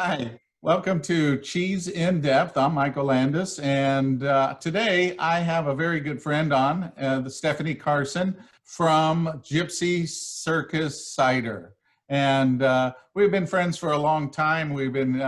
Hi, welcome to Cheese in Depth. I'm Michael Landis, and today I have a very good friend on, the Stephanie Carson from Gypsy Circus Cider. And we've been friends for a long time. We've been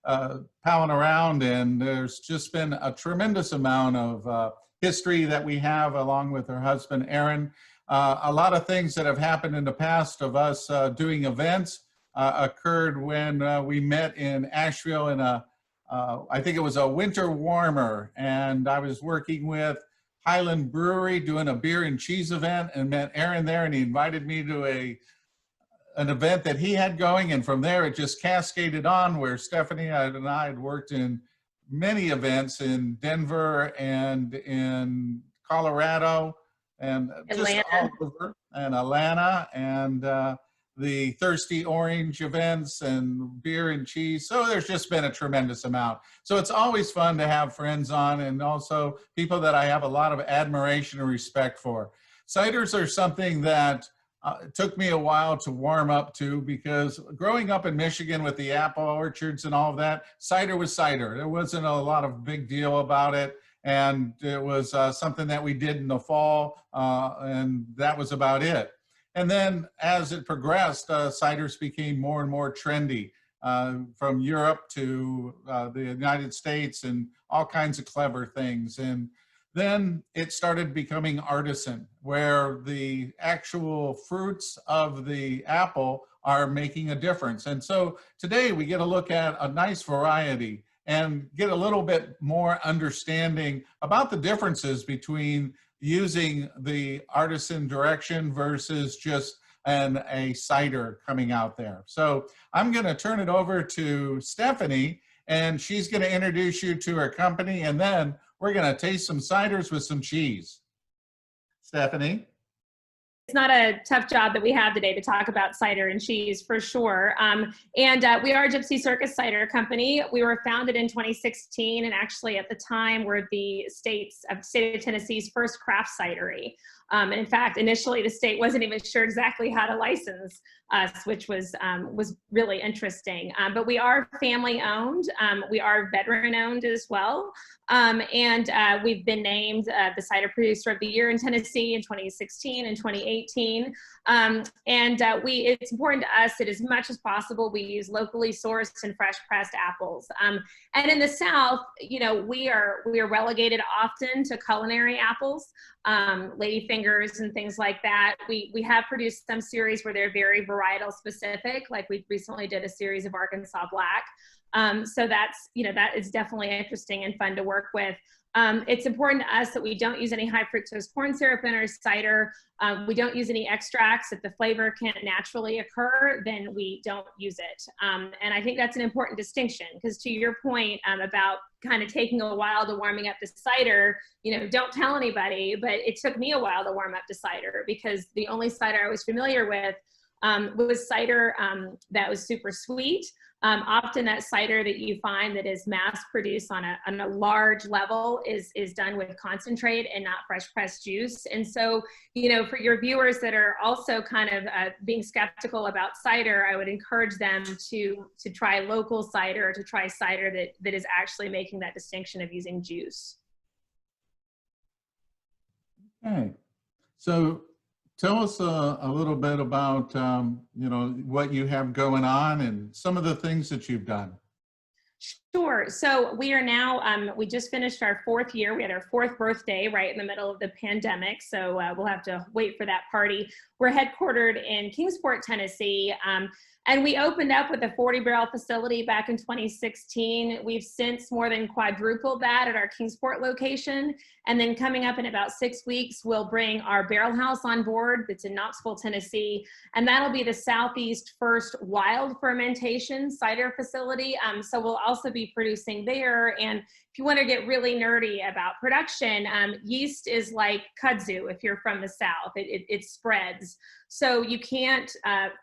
palling around, and there's just been a tremendous amount of history that we have along with her husband, Aaron. A lot of things that have happened in the past of us doing events occurred when we met in Asheville in I think it was a winter warmer, and I was working with Highland Brewery doing a beer and cheese event and met Aaron there, and he invited me to an event that he had going, and from there it just cascaded on where Stephanie and I had worked in many events in Denver and in Colorado and just all over, and Atlanta, and the Thirsty Orange events and beer and cheese. So there's just been a tremendous amount. So it's always fun to have friends on, and also people that I have a lot of admiration and respect for. Ciders are something that it took me a while to warm up to, because growing up in Michigan with the apple orchards and all of that, cider was cider. There wasn't a lot of big deal about it. And it was something that we did in the fall, and that was about it. And then as it progressed, ciders became more and more trendy, from Europe to the United States, and all kinds of clever things. And then it started becoming artisan, where the actual fruits of the apple are making a difference. And so today we get a look at a nice variety and get a little bit more understanding about the differences between using the artisan direction versus just a cider coming out there. So I'm going to turn it over to Stephanie, and she's going to introduce you to her company, and then we're going to taste some ciders with some cheese. Stephanie? It's not a tough job that we have today to talk about cider and cheese, for sure. We are a Gypsy Circus Cider Company. We were founded in 2016, and actually at the time we're the state of Tennessee's first craft cidery. And in fact, initially the state wasn't even sure exactly how to license us, which was really interesting. But we are family owned. We are veteran owned as well. We've been named the Cider Producer of the Year in Tennessee in 2016 and 2018. It's important to us that as much as possible we use locally sourced and fresh pressed apples. And in the South, you know, we are relegated often to culinary apples, ladyfingers and things like that. We have produced some series where they're very varietal specific, like we recently did a series of Arkansas Black. So that's, you know, that is definitely interesting and fun to work with. It's important to us that we don't use any high fructose corn syrup in our cider. We don't use any extracts. If the flavor can't naturally occur, then we don't use it. And I think that's an important distinction, because to your point about kind of taking a while to warming up to cider, you know, don't tell anybody, but it took me a while to warm up to cider, because the only cider I was familiar with was cider that was super sweet. Often that cider that you find that is mass produced on a large level is done with concentrate and not fresh pressed juice. And so, you know, for your viewers that are also kind of being skeptical about cider, I would encourage them to try local cider, to try cider that is actually making that distinction of using juice. Okay, so tell us a little bit about, you know, what you have going on and some of the things that you've done. Sure. So we are now, we just finished our 4th year. We had our 4th birthday right in the middle of the pandemic. So we'll have to wait for that party. We're headquartered in Kingsport, Tennessee. And we opened up with a 40-barrel facility back in 2016. We've since more than quadrupled that at our Kingsport location. And then coming up in about 6 weeks, we'll bring our barrel house on board that's in Knoxville, Tennessee. And that'll be the Southeast first wild fermentation cider facility. So we'll also be producing there. And if you want to get really nerdy about production, yeast is like kudzu if you're from the South. It spreads. So you can't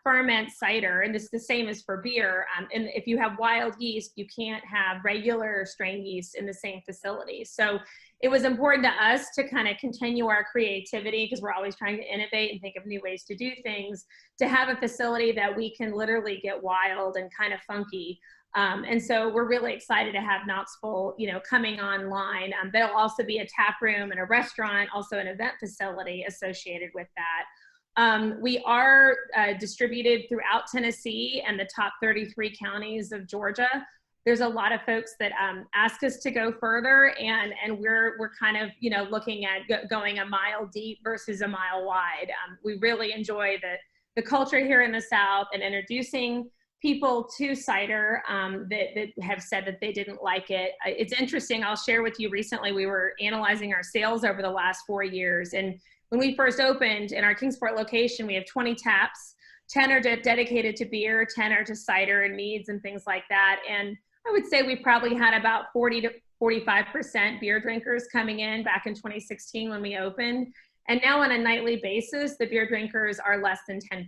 ferment cider, and it's the same as for beer. And if you have wild yeast, you can't have regular strain yeast in the same facility. So it was important to us to kind of continue our creativity, because we're always trying to innovate and think of new ways to do things, to have a facility that we can literally get wild and kind of funky And so we're really excited to have Knoxville, coming online. There'll also be a tap room and a restaurant, also an event facility associated with that. We are distributed throughout Tennessee and the top 33 counties of Georgia. There's a lot of folks that ask us to go further, and we're kind of looking at going a mile deep versus a mile wide. We really enjoy the culture here in the South and introducing people to cider that have said that they didn't like it. It's interesting. I'll share with you. Recently, we were analyzing our sales over the last 4 years, and when we first opened in our Kingsport location, we have 20 taps. 10 are dedicated to beer, 10 are to cider and meads and things like that. And I would say we probably had about 40 to 45% beer drinkers coming in back in 2016 when we opened. And now on a nightly basis, the beer drinkers are less than 10%.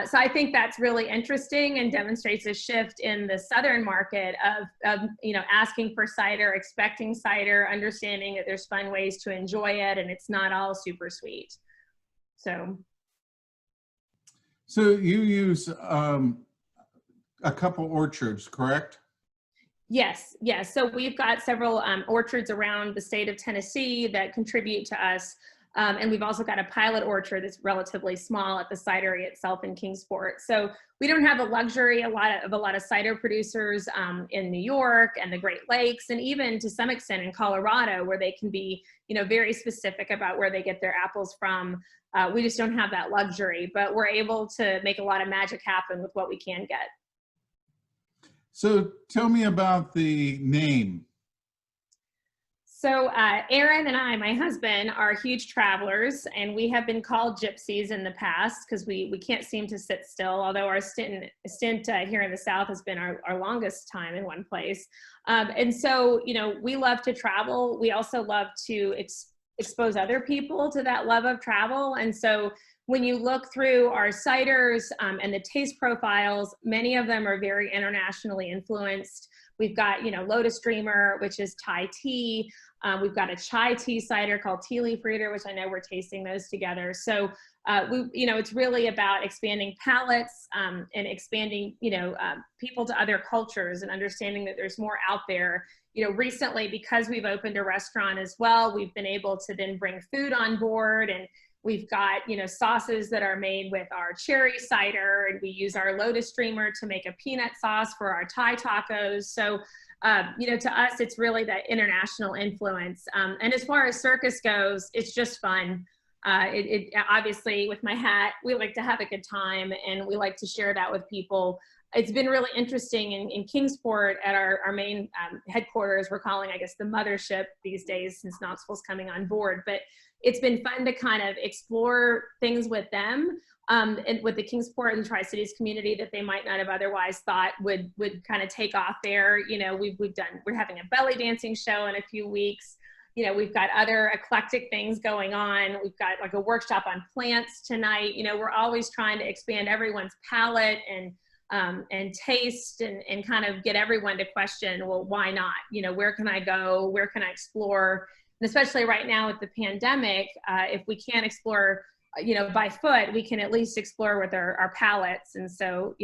So I think that's really interesting and demonstrates a shift in the Southern market of asking for cider, expecting cider, understanding that there's fun ways to enjoy it and it's not all super sweet. So you use a couple orchards, correct? Yes. So we've got several orchards around the state of Tennessee that contribute to us. And we've also got a pilot orchard that's relatively small at the cidery itself in Kingsport. So we don't have the luxury of a lot of cider producers in New York and the Great Lakes, and even to some extent in Colorado, where they can be, very specific about where they get their apples from. We just don't have that luxury, but we're able to make a lot of magic happen with what we can get. So tell me about the name. So Aaron and I, my husband, are huge travelers, and we have been called gypsies in the past because we can't seem to sit still, although our stint here in the South has been our longest time in one place. And so, we love to travel. We also love to expose other people to that love of travel. And so when you look through our ciders and the taste profiles, many of them are very internationally influenced. We've got, Lotus Dreamer, which is Thai tea. We've got a chai tea cider called Tea Leaf Reader, which I know we're tasting those together. So, it's really about expanding palates and expanding, people to other cultures and understanding that there's more out there. Recently, because we've opened a restaurant as well, we've been able to then bring food on board, and we've got, sauces that are made with our cherry cider, and we use our Lotus Dreamer to make a peanut sauce for our Thai tacos. So, to us, it's really that international influence. And as far as circus goes, it's just fun. Obviously, with my hat, we like to have a good time, and we like to share that with people. It's been really interesting in Kingsport at our main headquarters. We're calling, I guess, the mothership these days since Knoxville's coming on board. But it's been fun to kind of explore things with them and with the Kingsport and Tri-Cities community that they might not have otherwise thought would kind of take off there. We're having a belly dancing show in a few weeks. We've got other eclectic things going on. We've got like a workshop on plants tonight. We're always trying to expand everyone's palate and taste and kind of get everyone to question, well, why not? Where can I go? Where can I explore? And especially right now with the pandemic, if we can't explore, by foot, we can at least explore with our palates. And so,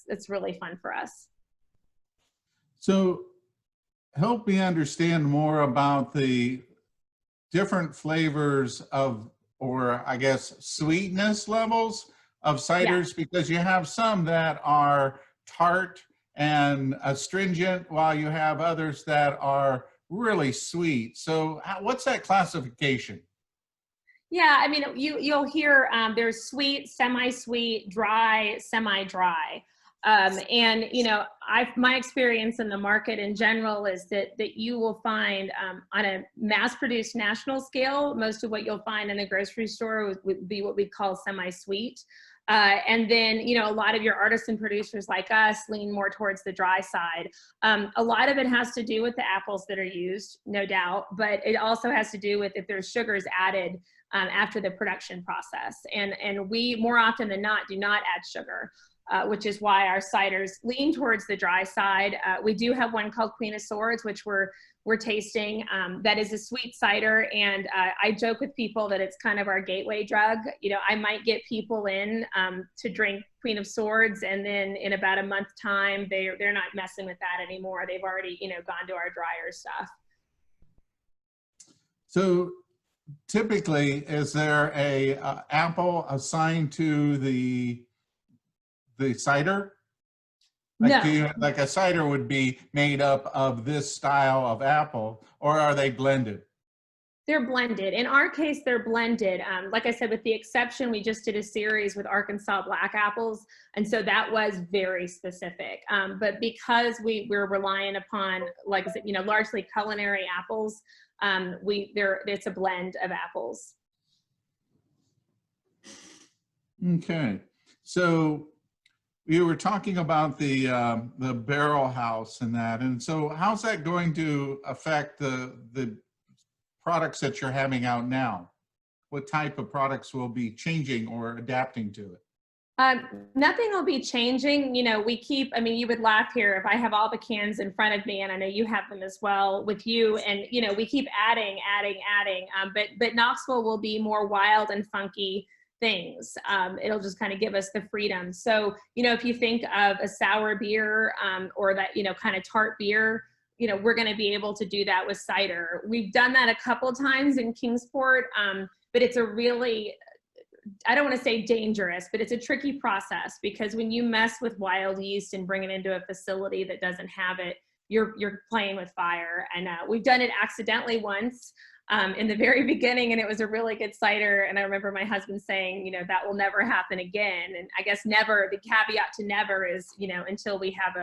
that's really fun for us. So help me understand more about the different flavors or I guess, sweetness levels of ciders, because you have some that are tart and astringent, while you have others that are really sweet. So what's that classification? Yeah, I mean, you'll hear there's sweet, semi-sweet, dry, semi-dry. And my experience in the market in general is that you will find on a mass-produced national scale, most of what you'll find in the grocery store would be what we call semi-sweet. And then, a lot of your artisan producers like us lean more towards the dry side. A lot of it has to do with the apples that are used, no doubt, but it also has to do with if there's sugars added after the production process. And we, more often than not, do not add sugar. Which is why our ciders lean towards the dry side. We do have one called Queen of Swords, which we're we're tasting. That is a sweet cider, and I joke with people that it's kind of our gateway drug. You know, I might get people in to drink Queen of Swords, and then in about a month time, they're not messing with that anymore. They've already, you know, gone to our drier stuff. So typically, is there a apple assigned to the cider? Like, No. like a cider would be made up of this style of apple, or are they blended? They're blended. In our case, they're blended. Like I said, with the exception, we just did a series with Arkansas black apples, and so that was very specific. But because we're relying upon, like I said, you know, largely culinary apples, it's a blend of apples. Okay, so you were talking about the barrel house and that, and so how's that going to affect the products that you're having out now? What type of products will be changing or adapting to it? Nothing will be changing. You know, we keep, I mean, you would laugh here if I have all the cans in front of me, and I know you have them as well with you, and, you know, we keep adding. But Knoxville will be more wild and funky things. It'll just kind of give us the freedom. So, you know, if you think of a sour beer or that, you know, kind of tart beer, you know, we're going to be able to do that with cider. We've done that a couple times in Kingsport, but it's a really, I don't want to say dangerous, but it's a tricky process, because when you mess with wild yeast and bring it into a facility that doesn't have it, you're playing with fire. And we've done it accidentally once in the very beginning, and it was a really good cider. And I remember my husband saying, you know, that will never happen again. And I guess never, the caveat to never is, you know, until we have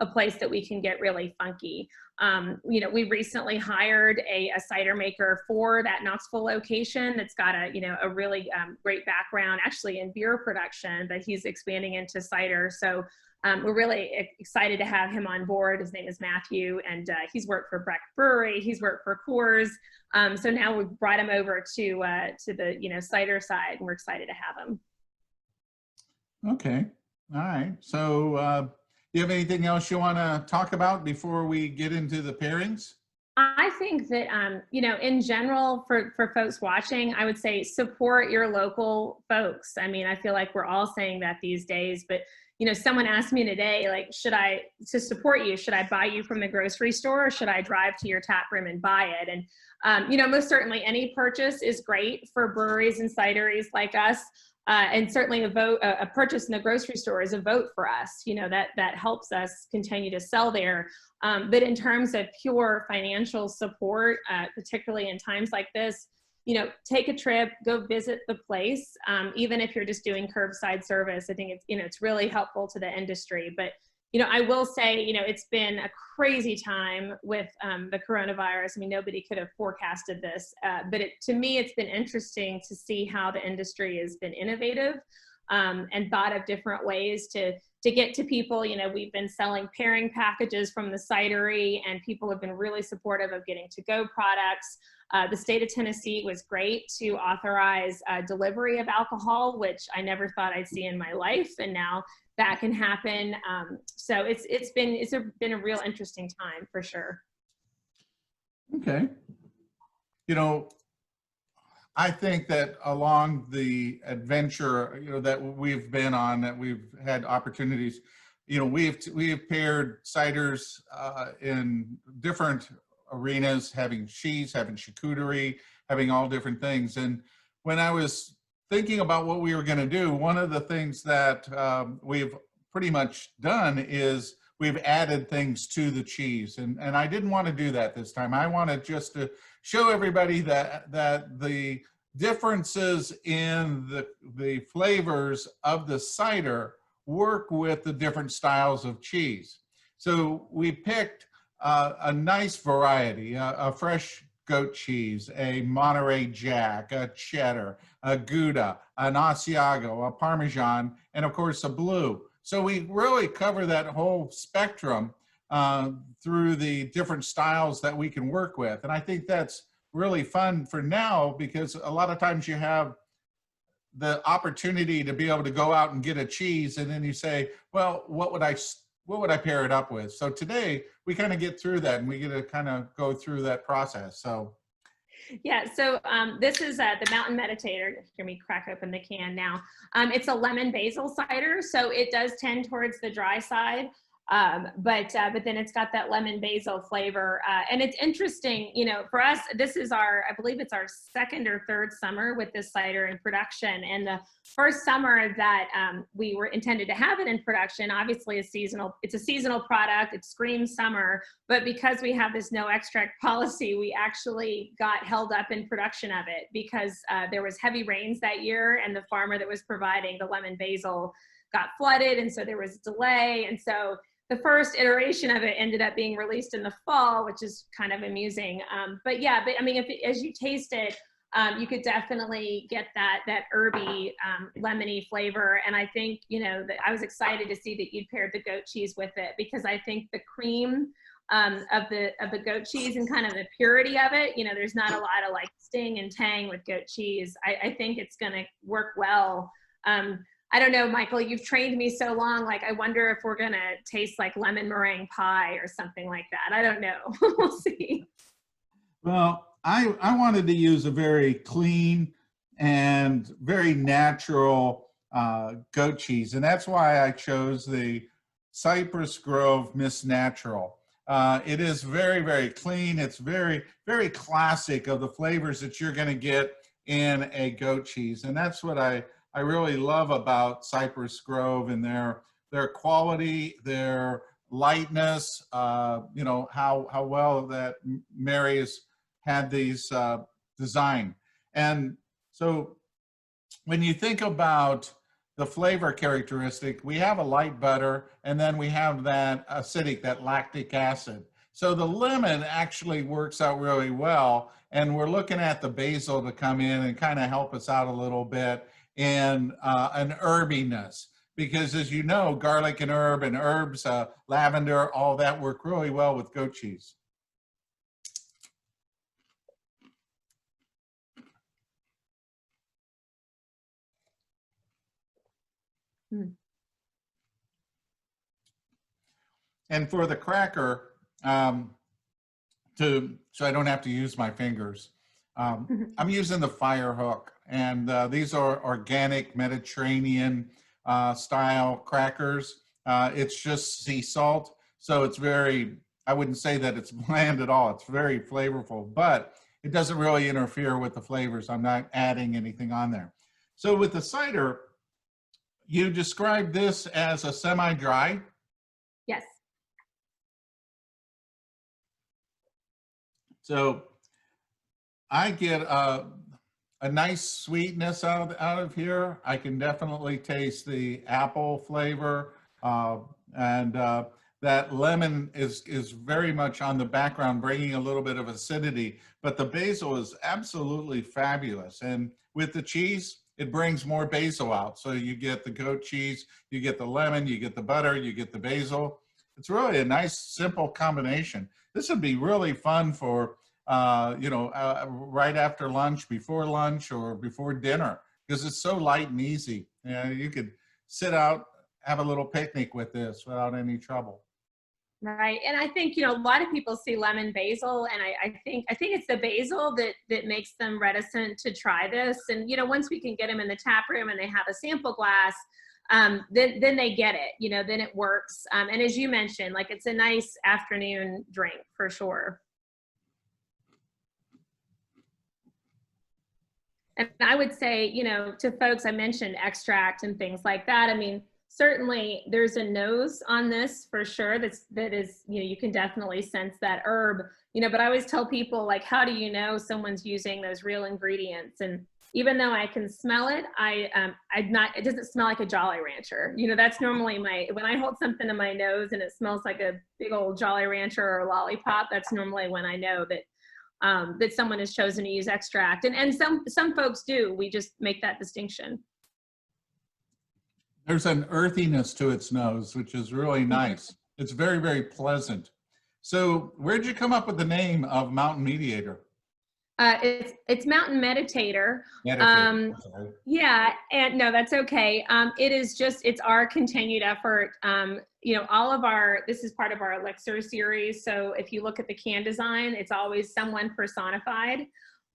a place that we can get really funky. You know, we recently hired a cider maker for that Knoxville location that's got a, you know, a really great background actually in beer production, but he's expanding into cider. So we're really excited to have him on board. His name is Matthew, and he's worked for Breck Brewery. He's worked for Coors. So now we've brought him over to the, you know, cider side, and we're excited to have him. Okay, all right. So you have anything else you want to talk about before we get into the pairings? I think that, you know, in general, for folks watching, I would say support your local folks. I mean, I feel like we're all saying that these days, but, you know, someone asked me today, like, to support you, should I buy you from the grocery store, or should I drive to your tap room and buy it? And, you know, most certainly any purchase is great for breweries and cideries like us. And certainly a purchase in the grocery store is a vote for us. You know, that helps us continue to sell there. But in terms of pure financial support, particularly in times like this, you know, take a trip, go visit the place. Even if you're just doing curbside service, I think it's, you know, it's really helpful to the industry. But, you know, I will say, you know, it's been a crazy time with the coronavirus. I mean, nobody could have forecasted this, but to me, it's been interesting to see how the industry has been innovative and thought of different ways to get to people. You know, we've been selling pairing packages from the cidery, and people have been really supportive of getting to-go products. The state of Tennessee was great to authorize delivery of alcohol, which I never thought I'd see in my life, and now that can happen. So it's been a real interesting time for sure. Okay. You know, I think that along the adventure, you know, that we've been on, that we've had opportunities, you know, we've paired ciders in different arenas, having cheese, having charcuterie, having all different things. And when I was thinking about what we were going to do, one of the things that we've pretty much done is we've added things to the cheese. And I didn't want to do that this time. I wanted just to show everybody that the differences in the flavors of the cider work with the different styles of cheese. So we picked a nice variety, a fresh goat cheese, a Monterey Jack, a Cheddar, a Gouda, an Asiago, a Parmesan, and of course a blue. So we really cover that whole spectrum through the different styles that we can work with. And I think that's really fun for now, because a lot of times you have the opportunity to be able to go out and get a cheese, and then you say, well, what would I what would I pair it up with? So today we kind of get through that, and we get to kind of go through that process. So Yeah, so this is the Mountain Meditator. Hear me crack open the can now. It's a lemon basil cider, so it does tend towards the dry side, but then it's got that lemon basil flavor. And it's interesting, you know, for us, this is our, I believe it's our second or third summer with this cider in production. And the first summer that we were intended to have it in production, obviously it's a seasonal product, it screams summer, but because we have this no extract policy, we actually got held up in production of it because there was heavy rains that year, and the farmer that was providing the lemon basil got flooded, and so there was a delay. And so the first iteration of it ended up being released in the fall, which is kind of amusing. But yeah, but I mean, as you taste it, you could definitely get that herby, lemony flavor. And I think, you know, that I was excited to see that you'd paired the goat cheese with it, because I think the cream of the goat cheese and kind of the purity of it, you know, there's not a lot of like sting and tang with goat cheese. I think it's going to work well. I don't know, Michael, you've trained me so long, like I wonder if we're gonna taste like lemon meringue pie or something like that. I don't know. We'll see. well, I wanted to use a very clean and very natural goat cheese, and that's why I chose the Cypress Grove Miss Natural. It is very, very clean. It's very, very classic of the flavors that you're going to get in a goat cheese, and that's what I really love about Cypress Grove, and their quality, their lightness, you know, how well that Mary has had these designed. And so when you think about the flavor characteristic, we have a light butter, and then we have that acidic, that lactic acid. So the lemon actually works out really well, and we're looking at the basil to come in and kind of help us out a little bit in an herbiness, because as you know, garlic and herbs, lavender, all that work really well with goat cheese. Mm. And for the cracker, so I don't have to use my fingers, I'm using the fire hook, and these are organic Mediterranean style crackers. It's just sea salt, so it's very, I wouldn't say that it's bland at all. It's very flavorful, but it doesn't really interfere with the flavors. I'm not adding anything on there. So with the cider, you described this as a semi-dry. Yes. So I get a nice sweetness out of here. I can definitely taste the apple flavor, and that lemon is very much on the background, bringing a little bit of acidity, but the basil is absolutely fabulous. And with the cheese, it brings more basil out. So you get the goat cheese, you get the lemon, you get the butter, you get the basil. It's really a nice, simple combination. This would be really fun for, you know, right after lunch, or before dinner, because it's so light and easy. You know, you could sit out, have a little picnic with this without any trouble. Right. And I think, you know, a lot of people see lemon basil, and I think it's the basil that makes them reticent to try this. And, you know, once we can get them in the tap room and they have a sample glass, then they get it, you know, then it works. And as you mentioned, like, it's a nice afternoon drink for sure. And I would say, you know, to folks, I mentioned extract and things like that. I mean, certainly there's a nose on this for sure. That is, you know, you can definitely sense that herb, you know, but I always tell people, like, how do you know someone's using those real ingredients? And even though I can smell it, it doesn't smell like a Jolly Rancher. You know, that's normally when I hold something in my nose and it smells like a big old Jolly Rancher or a lollipop, that's normally when I know that that someone has chosen to use extract. And some folks do. We just make that distinction. There's an earthiness to its nose, which is really nice. It's very, very pleasant. So where'd you come up with the name of Mountain Mediator? It's Mountain Meditator. Yeah, and no, that's okay. It's our continued effort. all of this is part of our elixir series. So if you look at the can design, it's always someone personified.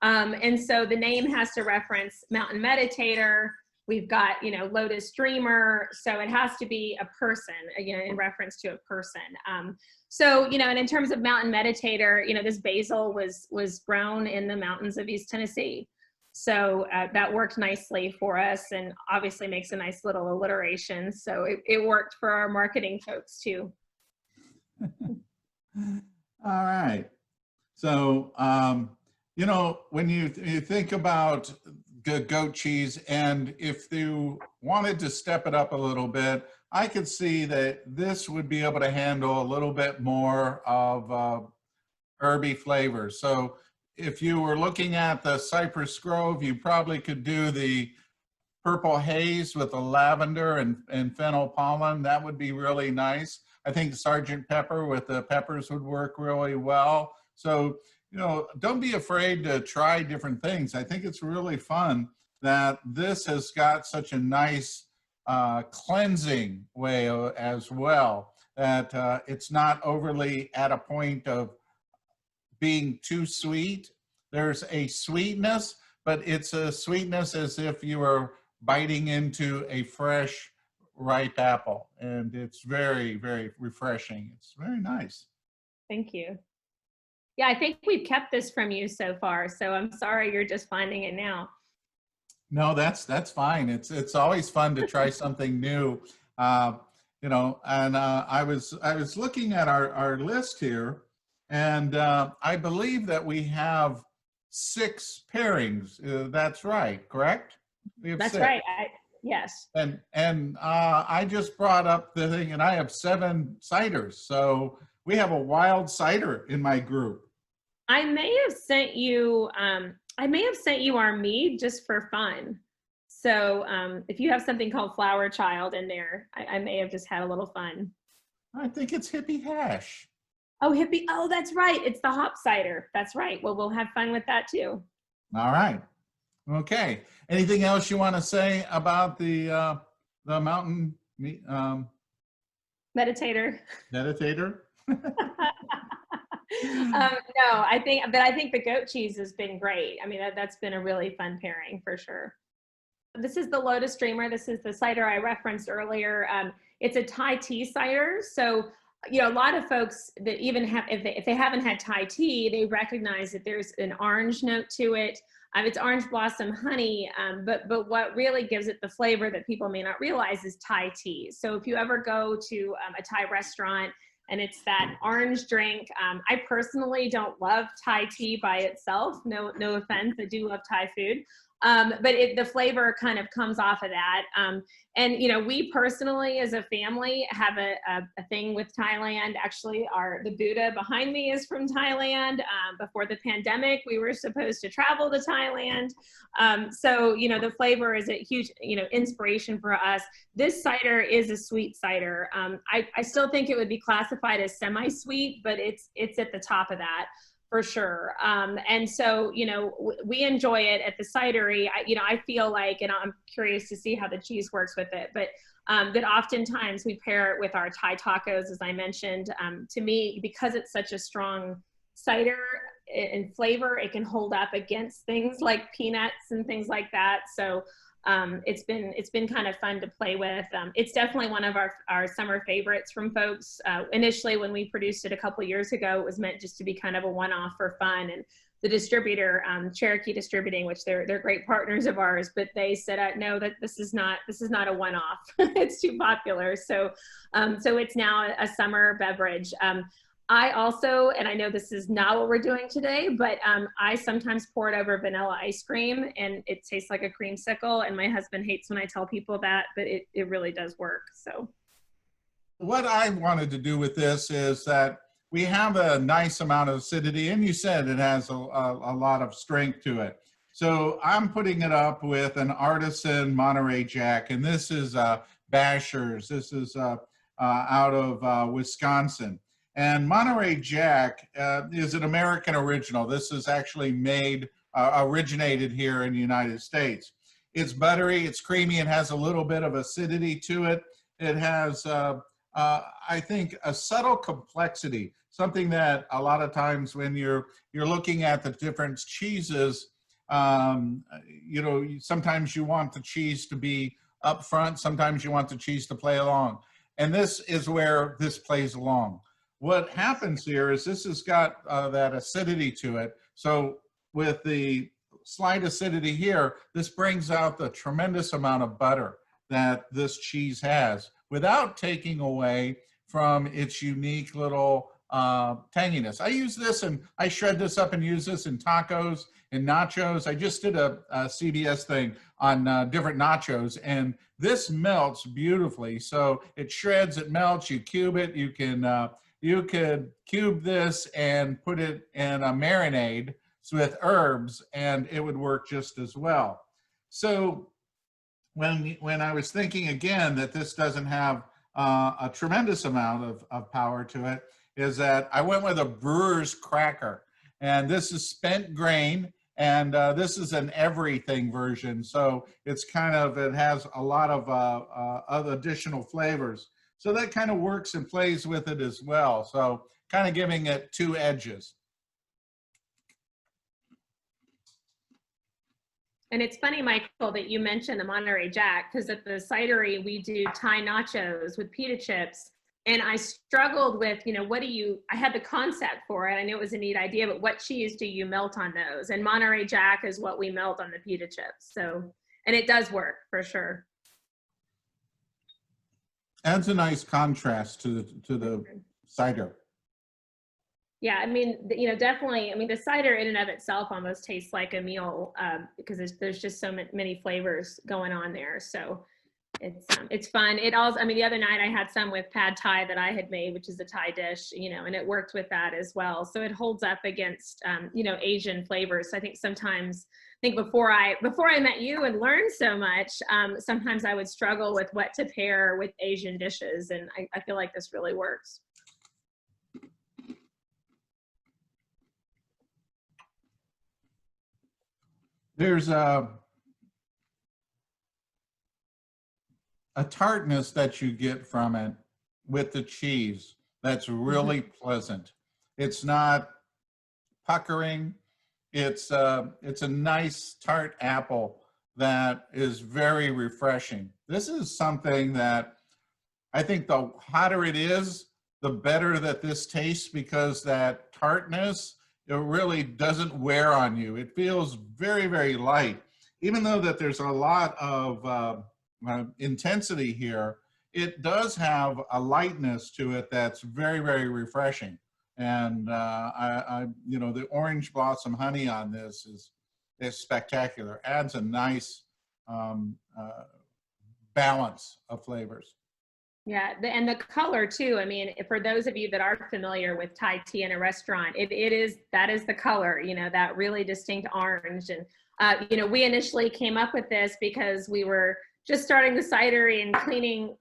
And so the name has to reference Mountain Meditator. We've got, Lotus Dreamer. So it has to be a person, in reference to a person. So, and in terms of Mountain Meditator, this basil was grown in the mountains of East Tennessee. So that worked nicely for us, and obviously makes a nice little alliteration. So it worked for our marketing folks too. All right. So, when you think about goat cheese, and if you wanted to step it up a little bit, I could see that this would be able to handle a little bit more of herby flavor. So if you were looking at the Cypress Grove, you probably could do the purple haze with the lavender and fennel pollen. That would be really nice. I think Sergeant Pepper with the peppers would work really well. So, don't be afraid to try different things. I think it's really fun that this has got such a nice cleansing way as well, that it's not overly at a point of being too sweet. There's a sweetness, but it's a sweetness as if you were biting into a fresh, ripe apple. And it's very, very refreshing. It's very nice. Thank you. Yeah, I think we've kept this from you so far, so I'm sorry you're just finding it now. No, that's fine. It's always fun to try something new. And I was looking at our list here, and I believe that we have 6 pairings. That's right, correct? We have That's 6. right. Yes. And I just brought up the thing, and I have 7 ciders. So we have a wild cider in my group. I may have sent you our mead just for fun. So if you have something called Flower Child in there, I may have just had a little fun. I think it's Hippie Hash. Oh, Hippie. Oh, that's right. It's the hop cider. That's right. Well, we'll have fun with that too. All right. Okay. Anything else you want to say about the mountain Meditator. Meditator? No, I think the goat cheese has been great. I mean, that's been a really fun pairing for sure. This is the Lotus Dreamer. This is the cider I referenced earlier. It's a Thai tea cider. So, a lot of folks that even have, if they haven't had Thai tea, they recognize that there's an orange note to it. It's orange blossom honey, but what really gives it the flavor that people may not realize is Thai tea. So if you ever go to a Thai restaurant and it's that orange drink, I personally don't love Thai tea by itself. No offense, I do love Thai food. But the flavor kind of comes off of that. And we personally as a family have a thing with Thailand. Actually, the Gouda behind me is from Thailand. Before the pandemic, we were supposed to travel to Thailand. So the flavor is a huge, inspiration for us. This cider is a sweet cider. I still think it would be classified as semi-sweet, but it's at the top of that, for sure. And so, we enjoy it at the cidery. I feel like, and I'm curious to see how the cheese works with it, but that oftentimes we pair it with our Thai tacos, as I mentioned. To me, because it's such a strong cider in flavor, it can hold up against things like peanuts and things like that. So it's been kind of fun to play with. It's definitely one of our summer favorites from folks. Initially, when we produced it a couple of years ago, it was meant just to be kind of a one-off for fun. And the distributor, Cherokee Distributing, which they're great partners of ours, but they said, no, that this is not a one-off. It's too popular. So it's now a summer beverage. I also, and I know this is not what we're doing today, but I sometimes pour it over vanilla ice cream and it tastes like a creamsicle. And my husband hates when I tell people that, but it really does work. So what I wanted to do with this is that we have a nice amount of acidity, and you said it has a lot of strength to it. So I'm putting it up with an artisan Monterey Jack, and this is Basher's. This is out of Wisconsin. And Monterey Jack is an American original. This is actually originated here in the United States. It's buttery, it's creamy, it has a little bit of acidity to it. It has I think a subtle complexity, something that a lot of times when you're looking at the different cheeses, you know, sometimes you want the cheese to be up front, sometimes you want the cheese to play along. And this is where this plays along. What happens here is this has got that acidity to it. So with the slight acidity here, this brings out the tremendous amount of butter that this cheese has without taking away from its unique little tanginess. I use this and I shred this up and use this in tacos and nachos. I just did a CBS thing on different nachos, and this melts beautifully. So it shreds, it melts, you cube it. You could cube this and put it in a marinade with herbs, and it would work just as well. So when I was thinking again that this doesn't have a tremendous amount of power to it, is that I went with a brewer's cracker, and this is spent grain, and this is an everything version. So it's kind of, it has a lot of other additional flavors. So that kind of works and plays with it as well. So kind of giving it two edges. And it's funny, Michael, that you mentioned the Monterey Jack, because at the cidery, we do Thai nachos with pita chips. And I struggled with, you know, I had the concept for it. I knew it was a neat idea, but what cheese do you melt on those? And Monterey Jack is what we melt on the pita chips. So, and it does work for sure. Adds a nice contrast to the cider. Yeah, I mean, you know, definitely. I mean, the cider in and of itself almost tastes like a meal because there's just so many flavors going on there. So it's fun. It also, I mean, the other night I had some with pad thai that I had made, which is a Thai dish, you know, and it worked with that as well. So it holds up against, you know, Asian flavors. So I think sometimes, before I met you and learned so much, sometimes I would struggle with what to pair with Asian dishes, and I feel like this really works. There's a tartness that you get from it with the cheese that's really pleasant. It's not puckering. It's a nice tart apple that is very refreshing. This is something that I think the hotter it is, the better that this tastes, because that tartness, it really doesn't wear on you. It feels very, very light. Even though that there's a lot of intensity here, it does have a lightness to it that's very, very refreshing. And you know, the orange blossom honey on this is spectacular. Adds a nice balance of flavors. Yeah, and the color too. I mean, for those of you that are familiar with Thai tea in a restaurant, that is the color, you know, that really distinct orange. And you know, we initially came up with this because we were just starting the cidery and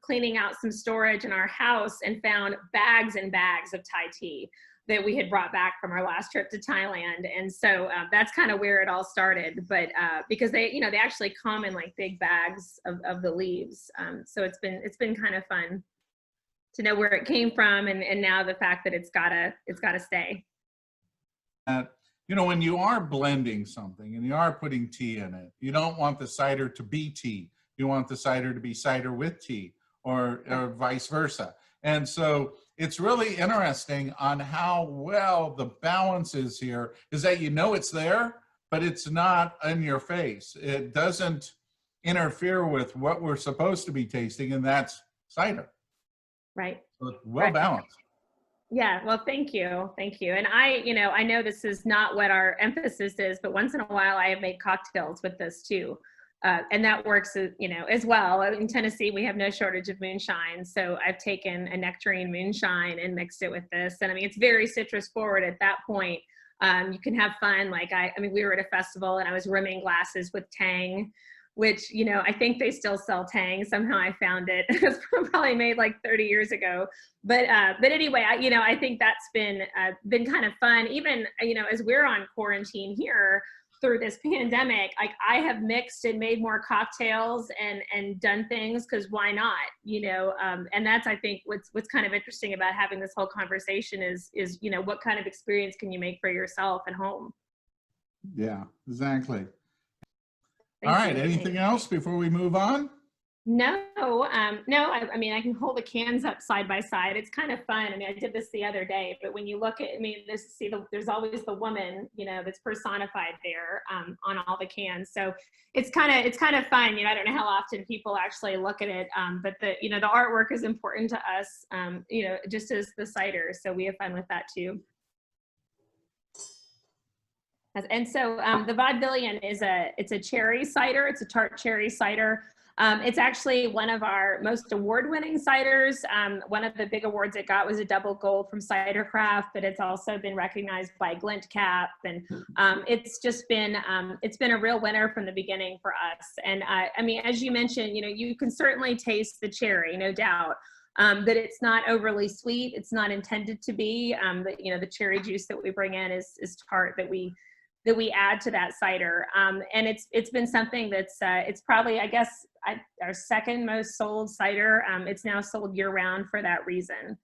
cleaning out some storage in our house, and found bags and bags of Thai tea that we had brought back from our last trip to Thailand. And so that's kind of where it all started. But because they, you know, they actually come in like big bags of the leaves. So it's been kind of fun to know where it came from, and now the fact that it's gotta stay. You know, when you are blending something and you are putting tea in it, you don't want the cider to be tea. You want the cider to be cider with tea, or vice versa. And so it's really interesting on how well the balance is here, is that you know it's there, but it's not in your face. It doesn't interfere with what we're supposed to be tasting, and that's cider. Right. So it's well balanced. Yeah, well, thank you. And I know this is not what our emphasis is, but once in a while I have made cocktails with this too. And that works, you know, as well. In Tennessee, we have no shortage of moonshine. So I've taken a nectarine moonshine and mixed it with this. And I mean, it's very citrus forward at that point. You can have fun. Like I mean, we were at a festival and I was rimming glasses with Tang, which, you know, I think they still sell Tang. Somehow I found it. It was probably made like 30 years ago. But anyway, I think that's been kind of fun. Even, you know, as we're on quarantine here, through this pandemic, like I have mixed and made more cocktails and done things because why not, you know? And that's, I think, what's kind of interesting about having this whole conversation is, you know, what kind of experience can you make for yourself at home? Yeah, exactly. Thank All right, you. anything else before we move on? No, no, I mean, I can hold the cans up side by side. It's kind of fun. I mean, I did this the other day, but when you look at, I mean, there's always the woman, you know, that's personified there on all the cans. So it's kind of fun. You know, I don't know how often people actually look at it, but you know, the artwork is important to us, you know, just as the cider. So we have fun with that too. And so the Vaudevillian it's a cherry cider. It's a tart cherry cider. It's actually one of our most award-winning ciders. One of the big awards it got was a double gold from Cidercraft, but it's also been recognized by Glint Cap, and it's been a real winner from the beginning for us. And I mean, as you mentioned, you know, you can certainly taste the cherry, no doubt. But it's not overly sweet. It's not intended to be. But you know, the cherry juice that we bring in is tart that we add to that cider. And it's been something that's, it's probably, I guess, our second most sold cider. It's now sold year round for that reason.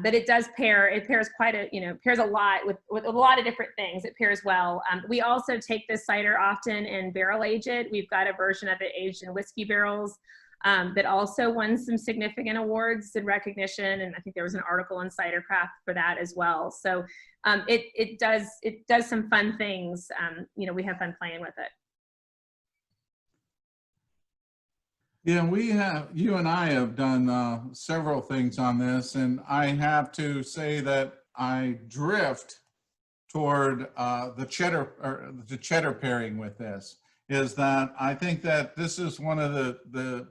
But it pairs quite a, you know, pairs a lot with a lot of different things. It pairs well. We also take this cider often and barrel age it. We've got a version of it aged in whiskey barrels that also won some significant awards and recognition. And I think there was an article in Cidercraft for that as well. So it does some fun things. You know, we have fun playing with it. Yeah, you and I have done several things on this, and I have to say that I drift toward the cheddar pairing with this. Is that I think that this is one of the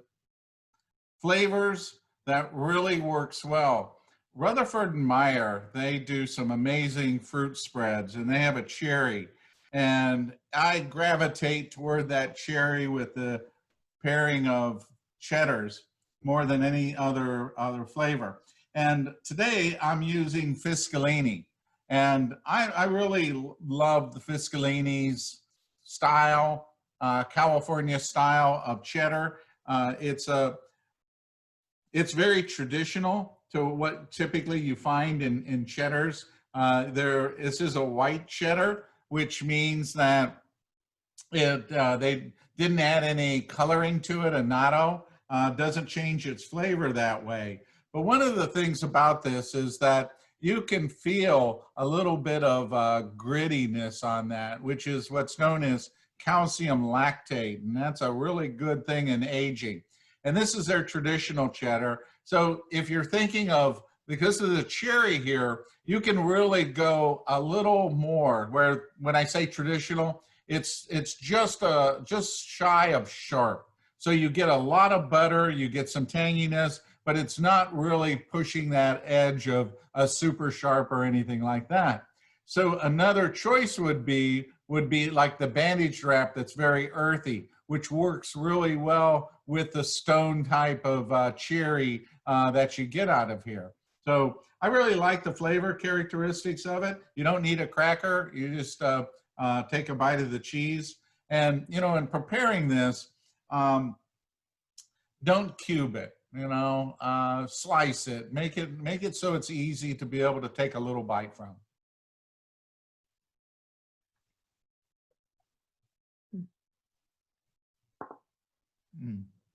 flavors that really works well. Rutherford and Meyer, they do some amazing fruit spreads, and they have a cherry, and I gravitate toward that cherry with the pairing of cheddars more than any other flavor. And today I'm using Fiscalini, and I really love the Fiscalini's style, California style of cheddar. It's very traditional to what typically you find in cheddars. This is a white cheddar, which means that they didn't add any coloring to it. Annatto doesn't change its flavor that way. But one of the things about this is that you can feel a little bit of grittiness on that, which is what's known as calcium lactate, and that's a really good thing in aging. And this is their traditional cheddar. So if you're thinking of, because of the cherry here, you can really go a little more, where when I say traditional, it's just shy of sharp. So you get a lot of butter, you get some tanginess, but it's not really pushing that edge of a super sharp or anything like that. So another choice would be like the Bandaged wrap that's very earthy, which works really well with the stone type of cherry that you get out of here. So I really like the flavor characteristics of it. You don't need a cracker. You just take a bite of the cheese. And, you know, in preparing this, don't cube it, you know, slice it, make it so it's easy to be able to take a little bite from.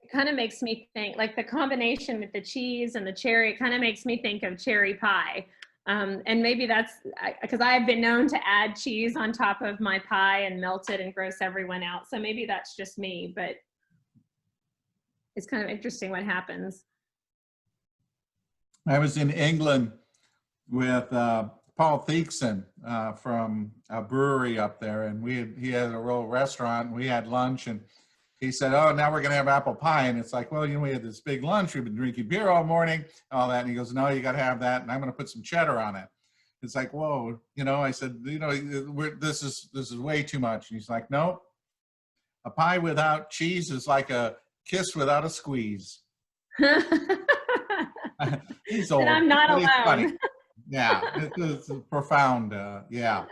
It kind of makes me think, like the combination with the cheese and the cherry, it kind of makes me think of cherry pie. And maybe that's because I've been known to add cheese on top of my pie and melt it and gross everyone out. So maybe that's just me, but it's kind of interesting what happens. I was in England with Paul Theekson from a brewery up there, and he had a little restaurant, and we had lunch, and he said, "Oh, now we're going to have apple pie." And it's like, well, you know, we had this big lunch. We've been drinking beer all morning, all that. And he goes, "No, you got to have that. And I'm going to put some cheddar on it." It's like, whoa, you know, I said, you know, this is way too much. And he's like, "No, a pie without cheese is like a kiss without a squeeze." He's old. And I'm not alone. Funny. Yeah, it's profound. Yeah.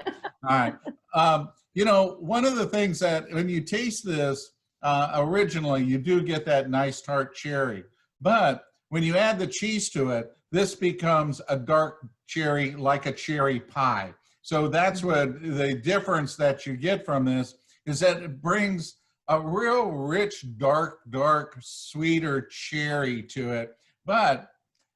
All right. You know, one of the things that when you taste this, originally you do get that nice tart cherry, but when you add the cheese to it, this becomes a dark cherry, like a cherry pie. So that's what the difference that you get from this is, that it brings a real rich, dark, sweeter cherry to it, but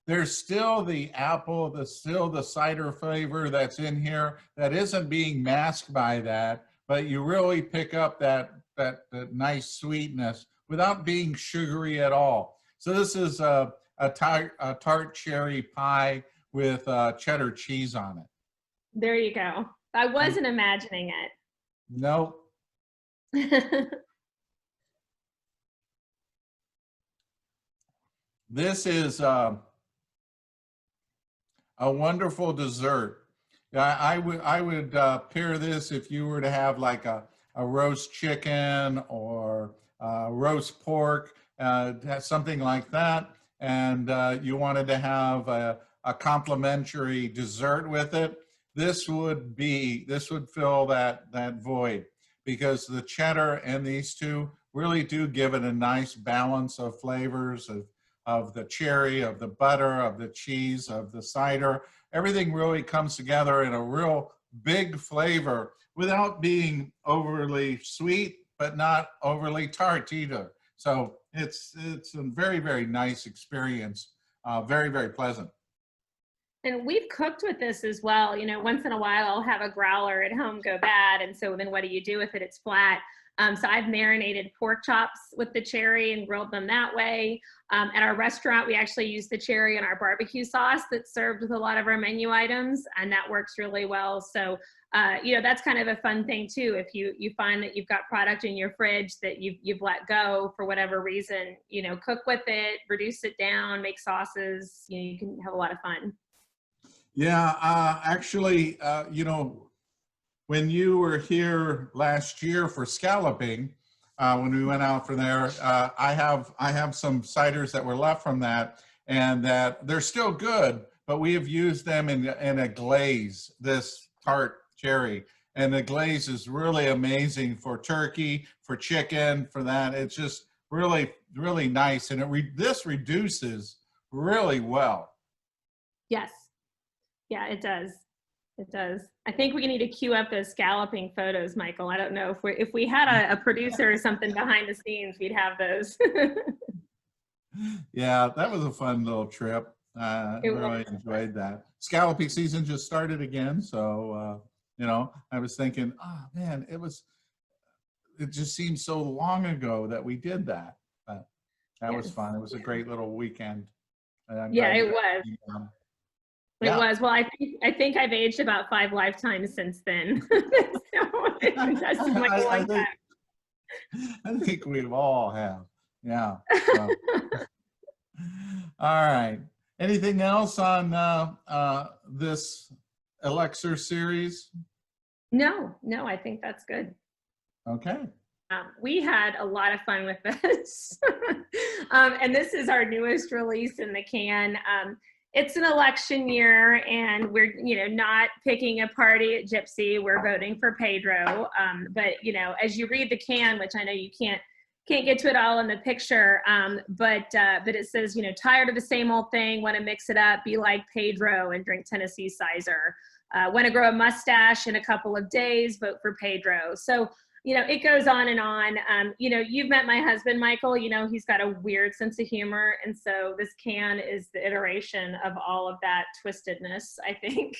there's still the apple, there's still the cider flavor that's in here that isn't being masked by that, but you really pick up that nice sweetness without being sugary at all. So this is a tart cherry pie with cheddar cheese on it. There you go. I wasn't imagining it. Nope. This is a wonderful dessert. I would pair this if you were to have like a roast chicken or roast pork, something like that, and you wanted to have a complimentary dessert with it. This would fill that void, because the cheddar and these two really do give it a nice balance of flavors of the cherry, of the butter, of the cheese, of the cider. Everything really comes together in a real big flavor without being overly sweet, but not overly tart either. So it's a very, very nice experience. Very, very pleasant. And we've cooked with this as well. You know, once in a while I'll have a growler at home go bad. And so then what do you do with it? It's flat. So I've marinated pork chops with the cherry and grilled them that way. At our restaurant, we actually use the cherry in our barbecue sauce that's served with a lot of our menu items, and that works really well. So, you know, that's kind of a fun thing too. If you find that you've got product in your fridge that you've let go for whatever reason, you know, cook with it, reduce it down, make sauces, you know, you can have a lot of fun. Yeah, actually, you know, when you were here last year for scalloping, when we went out from there, I have some ciders that were left from that, and that they're still good, but we have used them in a glaze, this tart cherry, and the glaze is really amazing for turkey, for chicken, for that. It's just really, really nice, and this reduces really well. Yes. Yeah, it does. It does. I think we need to queue up those scalloping photos, Michael. I don't know if we had a producer or something behind the scenes, we'd have those. Yeah, that was a fun little trip. Really enjoyed that. Scalloping season just started again, so you know, I was thinking, oh man, it just seems so long ago that we did that. But that was fun. It was a great little weekend. Yeah, it was. Yeah. It was. Well, I think I've aged about 5 lifetimes since then. So it does seem like a long time. I think we all have. Yeah. So. All right. Anything else on this Elixir series? No, I think that's good. Okay. We had a lot of fun with this. And this is our newest release in the can. It's an election year, and we're, you know, not picking a party at Gypsy. We're voting for Pedro. But, you know, as you read the can, which I know you can't get to it all in the picture, but it says, you know, tired of the same old thing, want to mix it up, be like Pedro and drink Tennessee cider. Want to grow a mustache in a couple of days, vote for Pedro. So, you know, it goes on and on. You know, you've met my husband, Michael. You know, he's got a weird sense of humor. And so this can is the iteration of all of that twistedness, I think.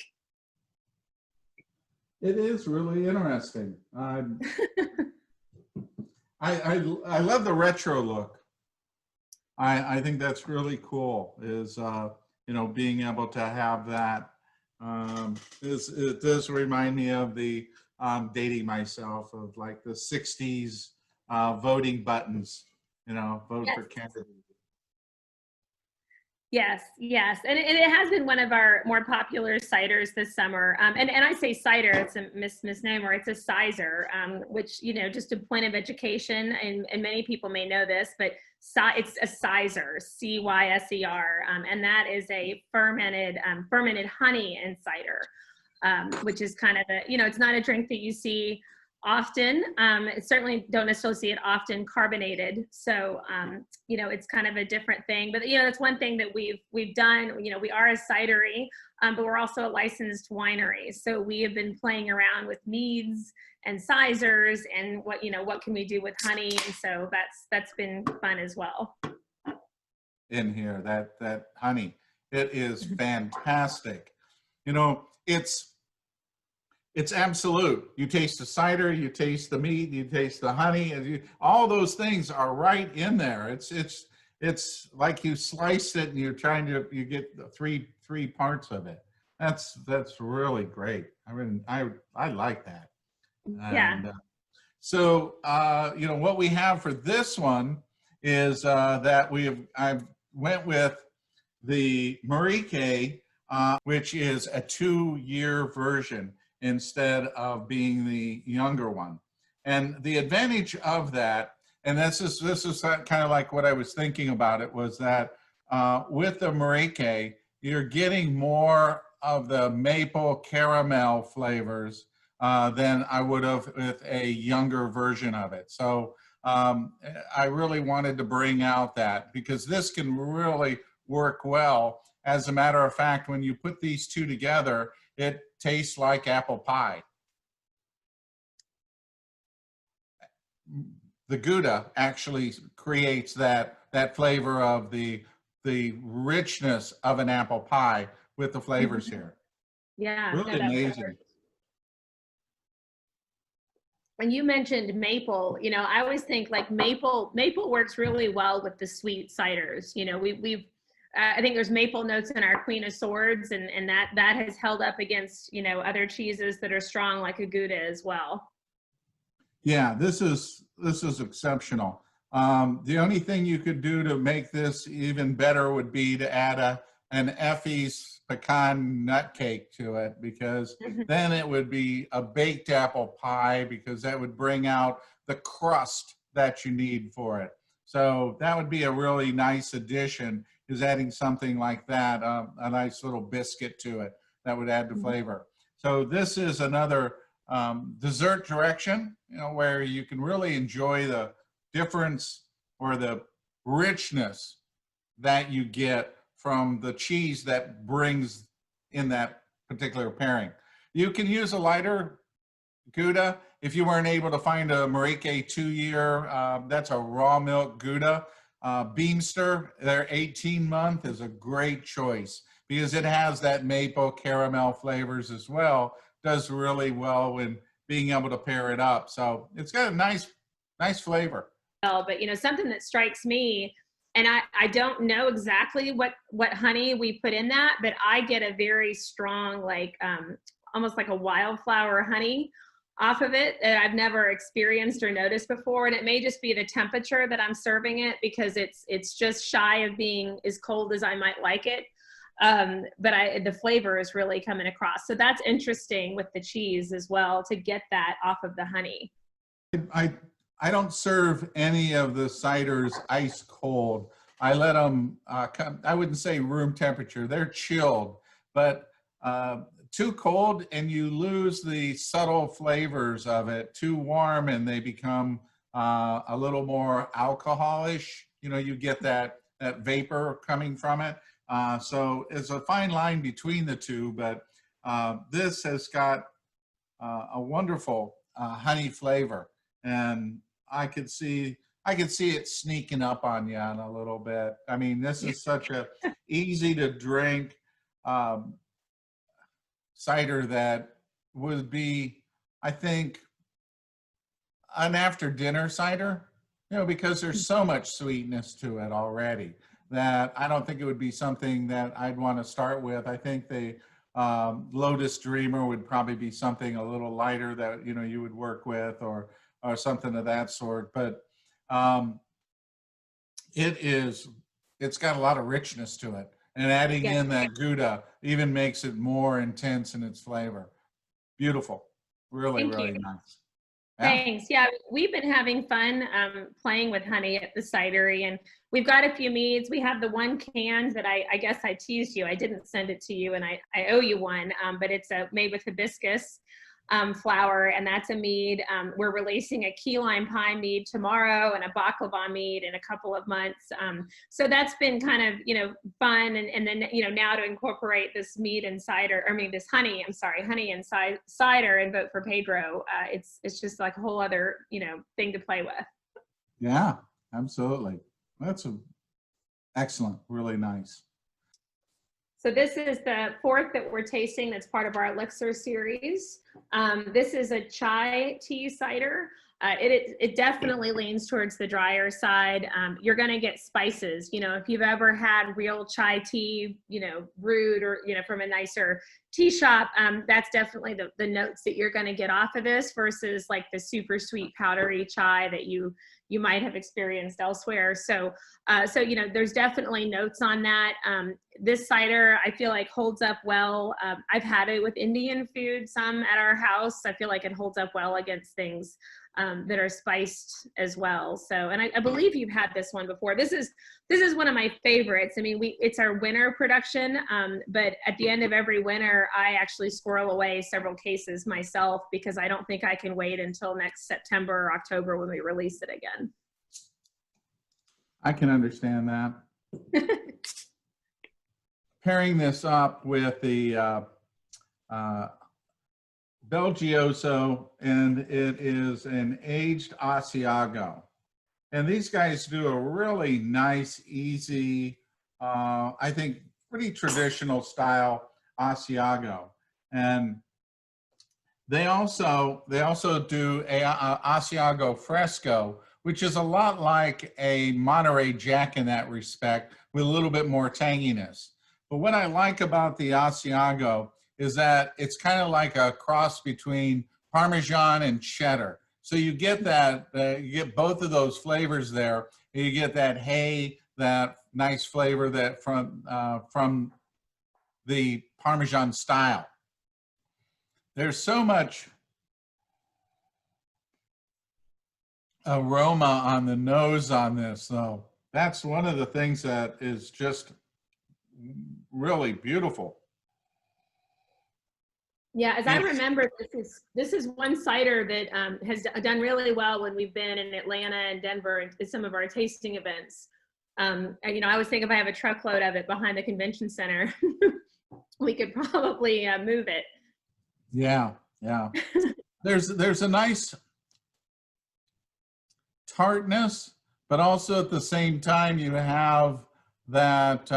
It is really interesting. I love the retro look. I think that's really cool, is, you know, being able to have that. It does remind me of the, dating myself, of like the 60s voting buttons, you know, vote for candidate. Yes. And it has been one of our more popular ciders this summer. And I say cider, it's a misnomer, it's a cider, which, you know, just a point of education, and many people may know this, but it's a cider, C-Y-S-E-R, and that is a fermented honey and cider, which is kind of you know, it's not a drink that you see often. Certainly don't associate often carbonated. So, you know, it's kind of a different thing. But, you know, that's one thing that we've done. You know, we are a cidery, but we're also a licensed winery. So we have been playing around with meads and ciders and what, you know, what can we do with honey? And so that's been fun as well. In here, that honey, it is fantastic. You know, it's absolute. You taste the cider, you taste the meat, you taste the honey, and all those things are right in there. It's like you sliced it and you're trying to, you get the three parts of it. That's really great. I mean, I like that. Yeah. And so you know, what we have for this one is that I went with the Marique, which is a 2-year version instead of being the younger one. And the advantage of that, and this is kind of like what I was thinking about it, was that with the Marique, you're getting more of the maple caramel flavors than I would have with a younger version of it. So I really wanted to bring out that, because this can really work well. As a matter of fact, when you put these two together, it tastes like apple pie. The Gouda actually creates that flavor of the richness of an apple pie with the flavors here. Yeah. Really amazing. And you mentioned maple, you know, I always think like maple works really well with the sweet ciders. You know, we've I think there's maple notes in our Queen of Swords, and that has held up against, you know, other cheeses that are strong like a Gouda as well. Yeah, this is exceptional. The only thing you could do to make this even better would be to add an Effie's pecan nut cake to it, because then it would be a baked apple pie, because that would bring out the crust that you need for it. So that would be a really nice addition, is adding something like that, a nice little biscuit to it that would add the flavor. So this is another dessert direction, you know, where you can really enjoy the difference or the richness that you get from the cheese that brings in that particular pairing. You can use a lighter Gouda if you weren't able to find a Marique 2-year. That's a raw milk Gouda. Beamster, their 18-month is a great choice, because it has that maple caramel flavors as well. Does really well when being able to pair it up. So it's got a nice flavor. Well, but you know, something that strikes me, and I don't know exactly what honey we put in that, but I get a very strong, like almost like a wildflower honey off of it that I've never experienced or noticed before. And it may just be the temperature that I'm serving it, because it's just shy of being as cold as I might like it. But the flavor is really coming across. So that's interesting with the cheese as well, to get that off of the honey. I don't serve any of the ciders ice cold. I let them, I wouldn't say room temperature, they're chilled, but too cold and you lose the subtle flavors of it. Too warm and they become a little more alcoholish. You know, you get that vapor coming from it. So it's a fine line between the two, but this has got a wonderful honey flavor, and I could see it sneaking up on you in a little bit. I mean, this is such a easy to drink cider that would be, I think, an after dinner cider, you know, because there's so much sweetness to it already that I don't think it would be something that I'd want to start with. I think the Lotus Dreamer would probably be something a little lighter that, you know, you would work with, or something of that sort. But it's got a lot of richness to it, and adding in that Gouda even makes it more intense in its flavor. Beautiful, really, really nice. Yeah. Thanks. Yeah, we've been having fun playing with honey at the cidery, and we've got a few meads. We have the one can that I guess I teased you. I didn't send it to you, and I owe you one, but it's made with hibiscus. flour, and that's a mead. We're releasing a key lime pie mead tomorrow and a baklava mead in a couple of months. So that's been kind of, you know, fun. And then, you know, now to incorporate this mead and cider, I mean, this honey, I'm sorry, honey and cider, and vote for Pedro. It's just like a whole other, you know, thing to play with. Yeah, absolutely. That's excellent, really nice. So this is the fourth that we're tasting that's part of our elixir series. This is a chai tea cider. It definitely leans towards the drier side. You're gonna get spices. You know, if you've ever had real chai tea, you know, brewed or, you know, from a nicer tea shop, that's definitely the notes that you're gonna get off of this versus like the super sweet powdery chai that you might have experienced elsewhere. So, you know, there's definitely notes on that. This cider, I feel like holds up well. I've had it with Indian food, some at our house. I feel like it holds up well against things that are spiced as well. So, and I believe you've had this one before. This is one of my favorites. I mean, it's our winter production, but at the end of every winter, I actually squirrel away several cases myself because I don't think I can wait until next September or October when we release it again. I can understand that. Pairing this up with the Belgioso, and it is an aged Asiago. And these guys do a really nice, easy, I think pretty traditional style Asiago. And they also do a Asiago Fresco, which is a lot like a Monterey Jack in that respect, with a little bit more tanginess. But what I like about the Asiago is that it's kind of like a cross between Parmesan and Cheddar. So you get that, you get both of those flavors there. You get that hay, that nice flavor that from the Parmesan style. There's so much aroma on the nose on this, though. That's one of the things that is just really beautiful. Yeah, as I remember, this is one cider that has done really well when we've been in Atlanta and Denver at some of our tasting events. And, you know, I always think if I have a truckload of it behind the convention center, we could probably move it. Yeah, yeah. There's a nice tartness, but also at the same time you have that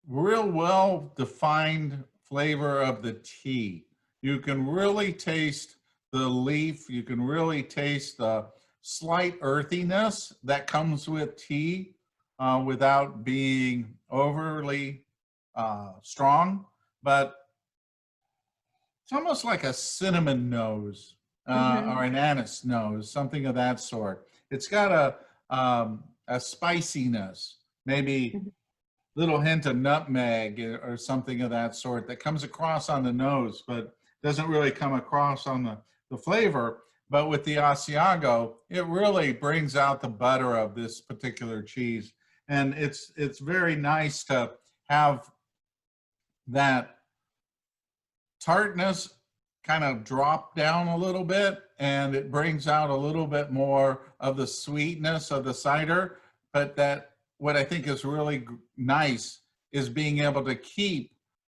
real well-defined flavor of the tea. You can really taste the leaf. You can really taste the slight earthiness that comes with tea without being overly strong, but it's almost like a cinnamon nose or an anise nose, something of that sort. It's got a spiciness, maybe little hint of nutmeg or something of that sort that comes across on the nose, but doesn't really come across on the flavor. But with the Asiago, it really brings out the butter of this particular cheese. And it's very nice to have that tartness kind of drop down a little bit, and it brings out a little bit more of the sweetness of the cider. But that, what I think is really nice is being able to keep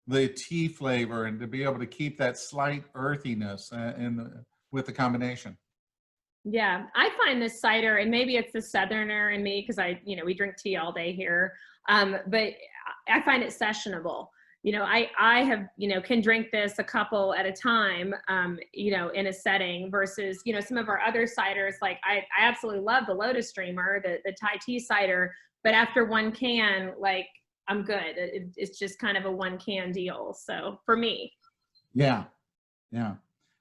the tea flavor and to be able to keep that slight earthiness with the combination. Yeah, I find this cider, and maybe it's the Southerner in me because we drink tea all day here, but I find it sessionable. You know, I have, can drink this a couple at a time, in a setting versus, some of our other ciders. Like I absolutely love the Lotus Dreamer, the Thai tea cider, but after one can, like I'm good. It's just kind of a one can deal. So for me. Yeah. Yeah.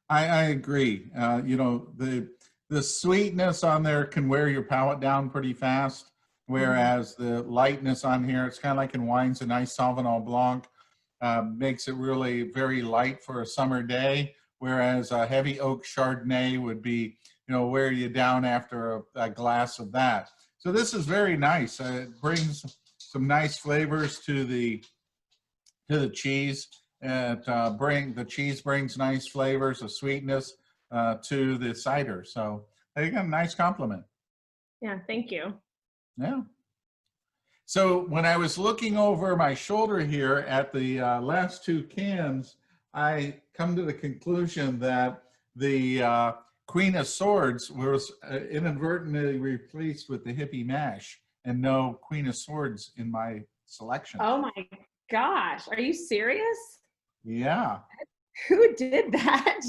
I agree. The sweetness on there can wear your palate down pretty fast, whereas the lightness on here, it's kind of like in wines, a nice Sauvignon Blanc makes it really very light for a summer day, whereas a heavy oak Chardonnay would be, wear you down after a glass of that. So this is very nice. It brings some nice flavors to the cheese, The cheese brings nice flavors of sweetness to the cider. So there you go, nice compliment. Yeah, thank you. Yeah. So when I was looking over my shoulder here at the last two cans, I come to the conclusion that the Queen of Swords was inadvertently replaced with the Hippie Mash, and no Queen of Swords in my selection. Oh my gosh, are you serious? Yeah. Who did that?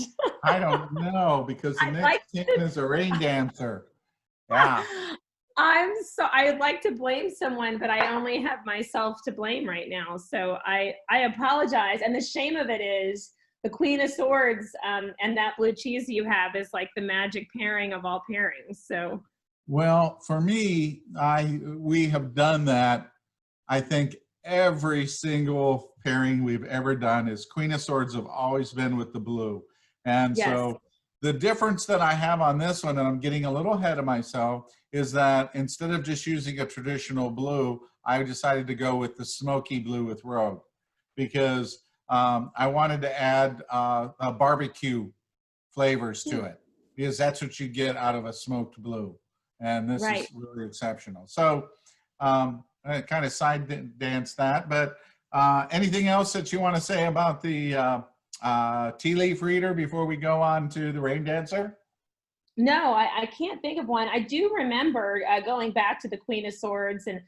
I don't know, because the next can is a Raindancer. Yeah. I'd like to blame someone, but I only have myself to blame right now. So I apologize. And the shame of it is the Queen of Swords and that blue cheese you have is like the magic pairing of all pairings. So, well, for me, we have done that. I think every single pairing we've ever done is Queen of Swords have always been with the blue. And yes. So the difference that I have on this one, and I'm getting a little ahead of myself, is that instead of just using a traditional blue, I decided to go with the smoky blue with Rogue, because I wanted to add a barbecue flavors to it, because that's what you get out of a smoked blue. And this is really exceptional. So I kind of side dance that, but anything else that you want to say about the tea leaf reader before we go on to the Raindancer? No, I can't think of one. I do remember going back to the Queen of Swords, and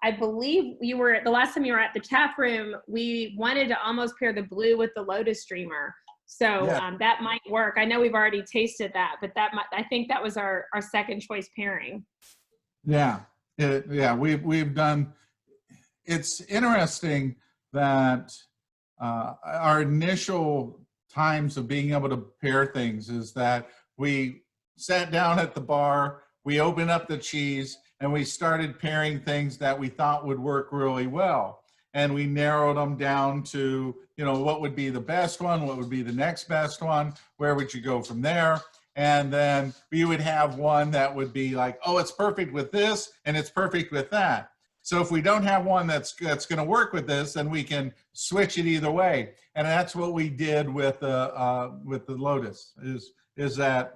I believe the last time you were at the tap room, we wanted to almost pair the blue with the Lotus Dreamer. So that might work. I know we've already tasted that, but I think that was our second choice pairing. Yeah, we've done. It's interesting that our initial times of being able to pair things is that we sat down at the bar, we opened up the cheese, and we started pairing things that we thought would work really well. And we narrowed them down to, what would be the best one, what would be the next best one, where would you go from there? And then we would have one that would be like, oh, it's perfect with this, and it's perfect with that. So if we don't have one that's going to work with this, then we can switch it either way. And that's what we did with the Lotus. Is that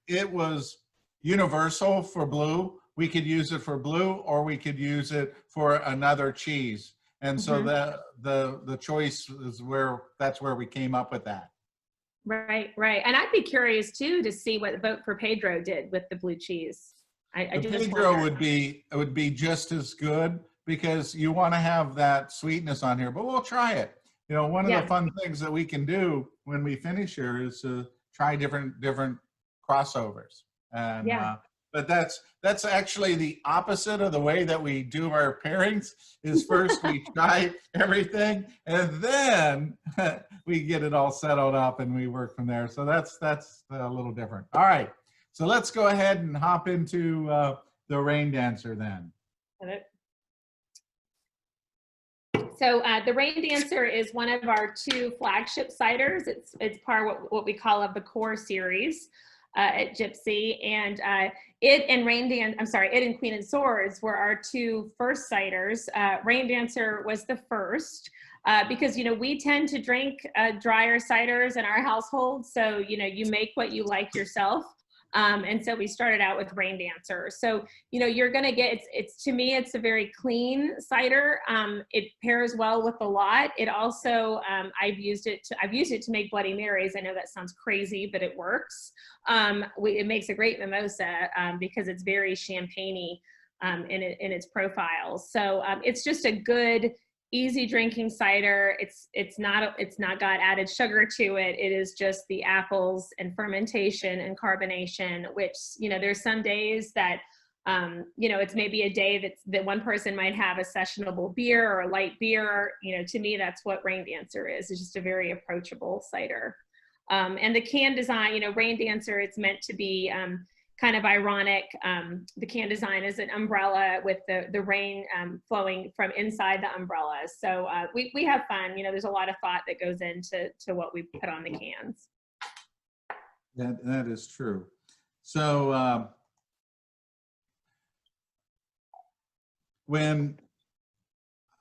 it was universal for blue. We could use it for blue, or we could use it for another cheese. And so the choice is that's where we came up with that. Right. And I'd be curious too to see what Vote for Pedro did with the blue cheese. Pedro would be just as good, because you want to have that sweetness on here, but we'll try it. One of the fun things that we can do when we finish here is to try different crossovers. And but that's actually the opposite of the way that we do our pairings. Is first we try everything, and then we get it all settled up and we work from there. So that's a little different. All right, so let's go ahead and hop into the Raindancer then. So the Raindancer is one of our two flagship ciders. It's part of what we call of the core series at Gypsy, and it and Queen and Swords were our two first ciders. Raindancer was the first because we tend to drink drier ciders in our household. So you make what you like yourself. And so we started out with Raindancer. So, you're going to get, to me, it's a very clean cider. It pairs well with a lot. It also, I've used it to make Bloody Marys. I know that sounds crazy, but it works. It makes a great mimosa because it's very champagne-y in its profile. So it's just a good, easy drinking cider. It's not got added sugar to it. It is just the apples and fermentation and carbonation, which, there's some days that, it's maybe a day that one person might have a sessionable beer or a light beer. To me, that's what Raindancer is. It's just a very approachable cider. And the can design, Raindancer, it's meant to be kind of ironic. The can design is an umbrella with the rain flowing from inside the umbrella. So we have fun. There's a lot of thought that goes into what we put on the cans. That is true. So when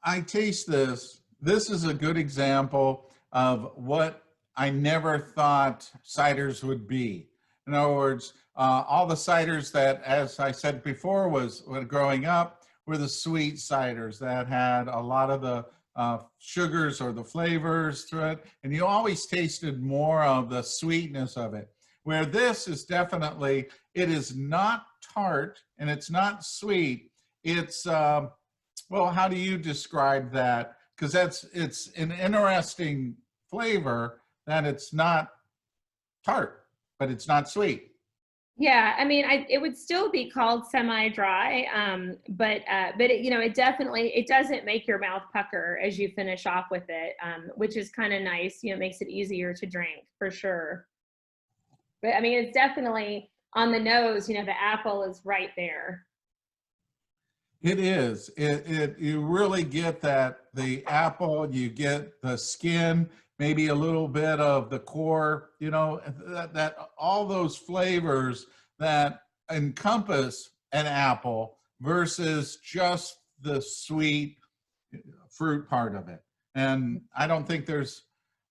I taste this, This is a good example of what I never thought ciders would be. In other words, all the ciders that, as I said before, was when growing up, were the sweet ciders that had a lot of the sugars or the flavors through it, and you always tasted more of the sweetness of it. Where this is definitely, it is not tart and it's not sweet. It's, well, how do you describe that? Because it's an interesting flavor that it's not tart, but it's not sweet. Yeah, I mean, it would still be called semi-dry, but it, it definitely, it doesn't make your mouth pucker as you finish off with it, which is kind of nice. It makes it easier to drink for sure. But I mean, it's definitely on the nose. The apple is right there. It is. You really get that, the apple, you get the skin, maybe a little bit of the core, that all those flavors that encompass an apple versus just the sweet fruit part of it. And I don't think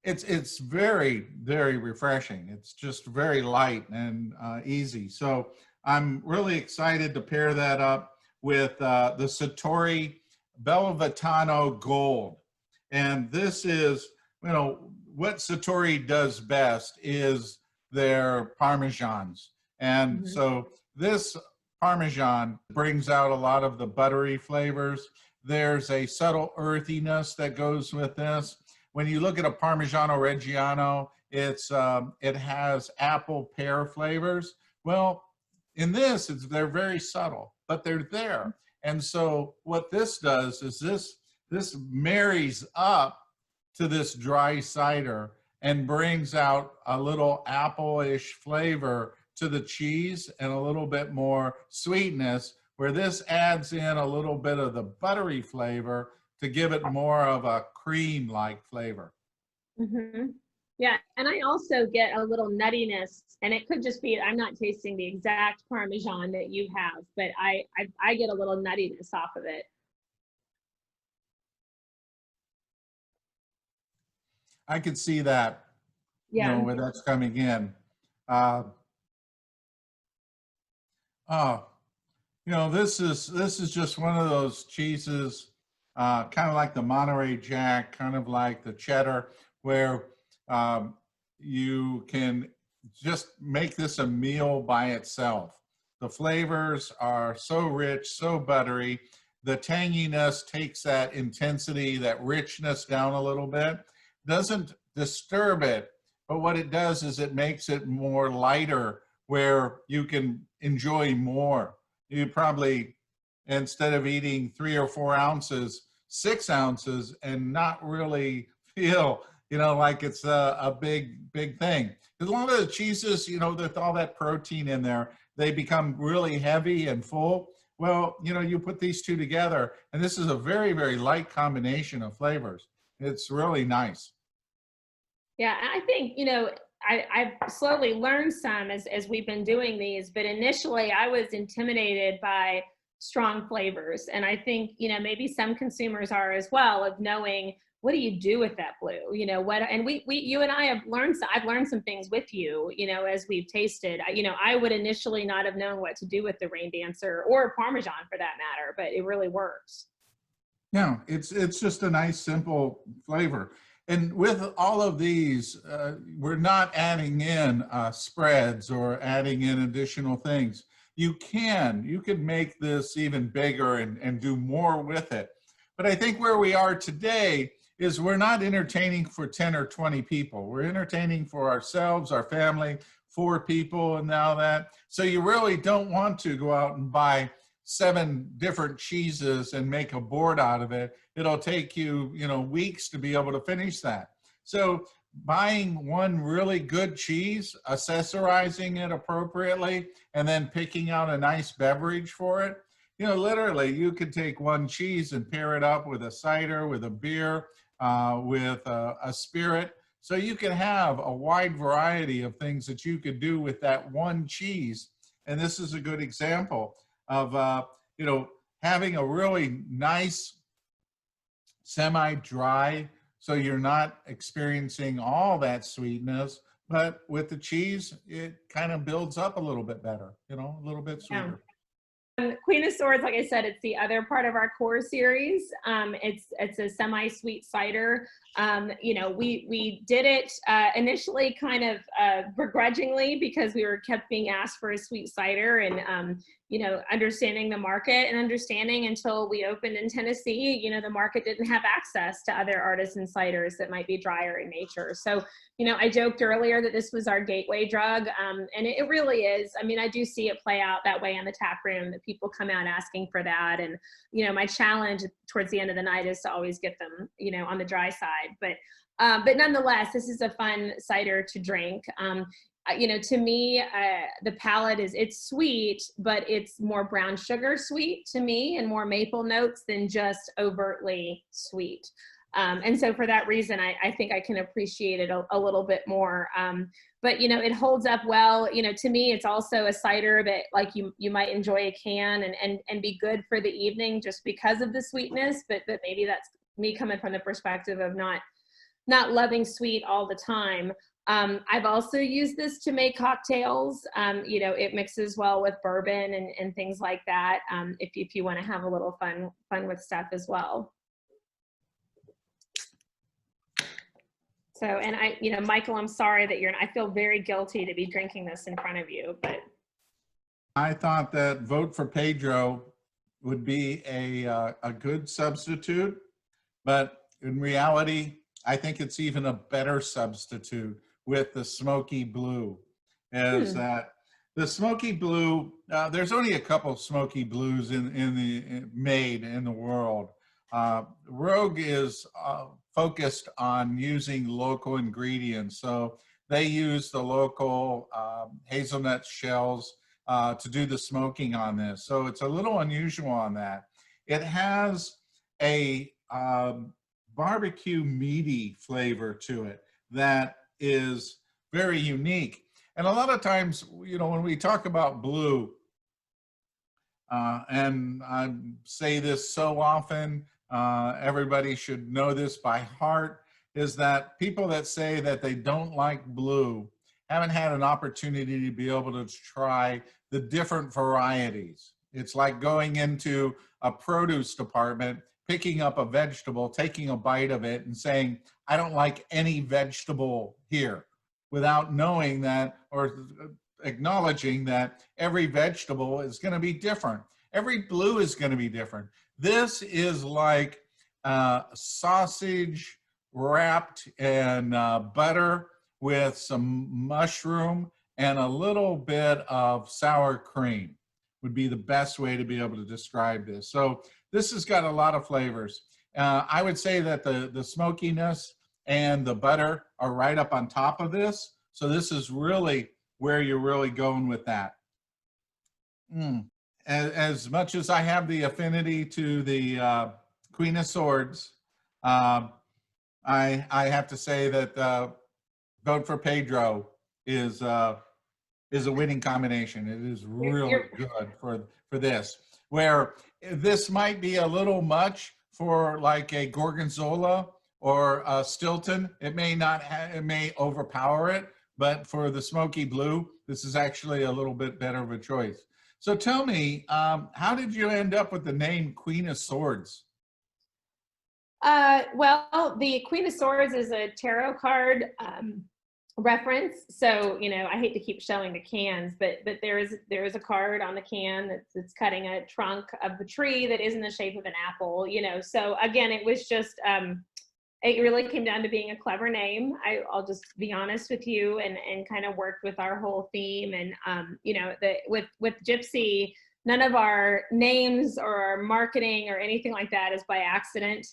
it's very, very refreshing. It's just very light and easy. So I'm really excited to pair that up with the Sartori BellaVitano Gold. And this is, what Sartori does best is their Parmesans. And so this Parmesan brings out a lot of the buttery flavors. There's a subtle earthiness that goes with this. When you look at a Parmigiano Reggiano, it has apple pear flavors. Well, in this, they're very subtle, but they're there. And so what this does is this marries up to this dry cider and brings out a little apple-ish flavor to the cheese and a little bit more sweetness, where this adds in a little bit of the buttery flavor to give it more of a cream-like flavor. Yeah, and I also get a little nuttiness, and it could just be I'm not tasting the exact Parmesan that you have, but I get a little nuttiness off of it. I could see that, Yeah. where that's coming in. This is just one of those cheeses, kind of like the Monterey Jack, kind of like the Cheddar, where you can just make this a meal by itself. The flavors are so rich, so buttery. The tanginess takes that intensity, that richness down a little bit. Doesn't disturb it, but what it does is it makes it more lighter, where you can enjoy more. You probably, instead of eating 3 or 4 ounces, 6 ounces, and not really feel, like it's a big thing. Because a lot of the cheeses, with all that protein in there, they become really heavy and full. Well, you put these two together, and this is a very, very light combination of flavors. It's really nice. Yeah, I think, I've slowly learned some as we've been doing these, but initially I was intimidated by strong flavors. And I think, maybe some consumers are as well, of knowing, what do you do with that blue? And you and I have learned, I've learned some things with you, as we've tasted. I would initially not have known what to do with the Raindancer or Parmesan for that matter, but it really works. Yeah, it's just a nice, simple flavor. And with all of these, we're not adding in spreads or adding in additional things. You can make this even bigger and do more with it. But I think where we are today is we're not entertaining for 10 or 20 people. We're entertaining for ourselves, our family, 4 people, and now that. So you really don't want to go out and buy 7 different cheeses and make a board out of it. It'll take you, weeks to be able to finish that. So buying one really good cheese, accessorizing it appropriately, and then picking out a nice beverage for it. Literally, you could take one cheese and pair it up with a cider, with a beer, with a spirit. So you can have a wide variety of things that you could do with that one cheese. And this is a good example of, having a really nice semi-dry, so you're not experiencing all that sweetness, but with the cheese, it kind of builds up a little bit better, you know, a little bit Yeah. sweeter. Queen of Swords, like I said, it's the other part of our core series. It's a semi-sweet cider. You know, we did it initially kind of begrudgingly because we were kept being asked for a sweet cider, and you know, understanding the market and understanding until we opened in Tennessee, you know, the market didn't have access to other artisan ciders that might be drier in nature. So, you know, I joked earlier that this was our gateway drug, and it really is. I mean, I do see it play out that way in the tap room, that people come out asking for that. And, you know, my challenge towards the end of the night is to always get them, you know, on the dry side. But nonetheless, this is a fun cider to drink. You know, to me, the palate it's sweet, but it's more brown sugar sweet to me and more maple notes than just overtly sweet. And so for that reason, I think I can appreciate it a little bit more. But, you know, it holds up well. You know, to me, it's also a cider that like you might enjoy a can and be good for the evening just because of the sweetness, but maybe that's me coming from the perspective of not loving sweet all the time. I've also used this to make cocktails. You know, it mixes well with bourbon and things like that. If you want to have a little fun with stuff as well. So, and you know, Michael, I'm sorry that I feel very guilty to be drinking this in front of you, but. I thought that Vote for Pedro would be a good substitute, but in reality, I think it's even a better substitute with the Smoky Blue. Is that the Smoky Blue? There's only a couple Smoky Blues made in the world. Rogue is focused on using local ingredients, so they use the local hazelnut shells to do the smoking on this. So it's a little unusual on that. It has a barbecue meaty flavor to it that is very unique. And a lot of times, you know, when we talk about blue, and I say this so often, everybody should know this by heart, is that people that say that they don't like blue haven't had an opportunity to be able to try the different varieties. It's like going into a produce department, picking up a vegetable, taking a bite of it and saying, I don't like any vegetable here, without knowing that or acknowledging that every vegetable is going to be different. Every blue is going to be different. This is like sausage wrapped in butter with some mushroom and a little bit of sour cream would be the best way to be able to describe this. So this has got a lot of flavors. I would say that the smokiness and the butter are right up on top of this. So this is really where you're really going with that. As much as I have the affinity to the Queen of Swords, I have to say that Vote for Pedro is a winning combination. It is really good for this. Where this might be a little much for like a Gorgonzola or a Stilton. It may not it may overpower it, but for the Smoky Blue, this is actually a little bit better of a choice. So tell me, how did you end up with the name Queen of Swords? Well, the Queen of Swords is a tarot card reference. So, you know, I hate to keep showing the cans, but there is a card on the can that's cutting a trunk of the tree that is in the shape of an apple, you know. So again, it was just, it really came down to being a clever name. I'll just be honest with you, and kind of worked with our whole theme. And, you know, with Gypsy, none of our names or our marketing or anything like that is by accident.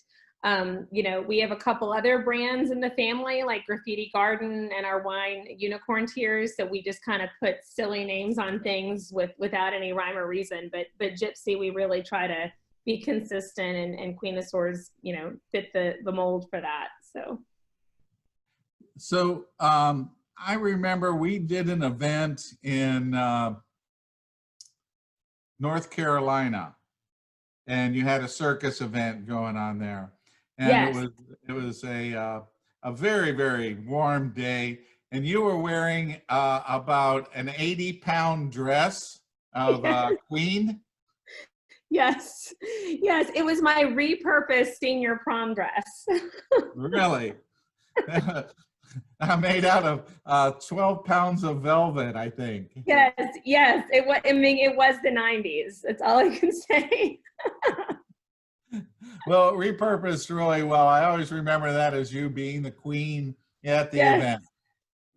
You know, we have a couple other brands in the family, like Graffiti Garden and our wine Unicorn Tears. So we just kind of put silly names on things without any rhyme or reason. But Gypsy, we really try to be consistent, and Queen of Swords, you know, fit the mold for that. So I remember we did an event in North Carolina, and you had a circus event going on there. and Yes. it was a very, very warm day, and you were wearing about an 80-pound dress of queen. Yes. Yes. It was my repurposed senior prom dress. Really? Made out of 12 pounds of velvet, I think. Yes. Yes. It was, I mean, it was the 90s. That's all I can say. Well, repurposed really well. I always remember that as you being the queen at the Yes. event.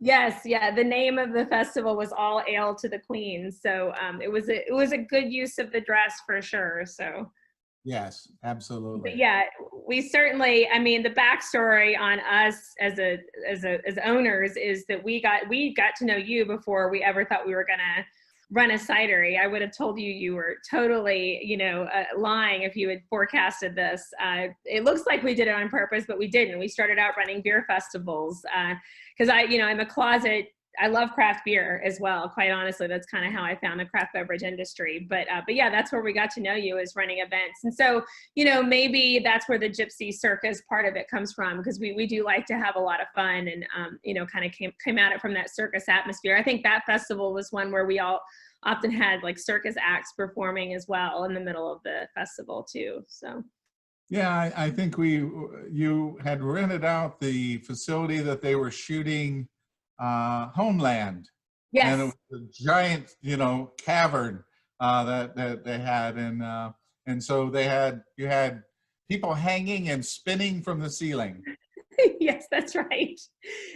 Yes, yeah. The name of the festival was All Ale to the Queen, so it was a good use of the dress for sure. So, Yes, but absolutely. yeah, we certainly. I mean, the backstory on us as owners is that we got to know you before we ever thought we were gonna run a cidery. I would have told you you were totally, lying if you had forecasted this. It looks like we did it on purpose, but we didn't. We started out running beer festivals because I'm a closet. I love craft beer as well. Quite honestly, that's kind of how I found the craft beverage industry. But yeah, that's where we got to know you, is running events. And so, maybe that's where the Gypsy Circus part of it comes from, because we do like to have a lot of fun and, kind of came at it from that circus atmosphere. I think that festival was one where we all often had like circus acts performing as well in the middle of the festival too. So. Yeah, I think you had rented out the facility that they were shooting Homeland, and it Yes. was a giant, cavern that they had, and so you had people hanging and spinning from the ceiling. Yes, that's right.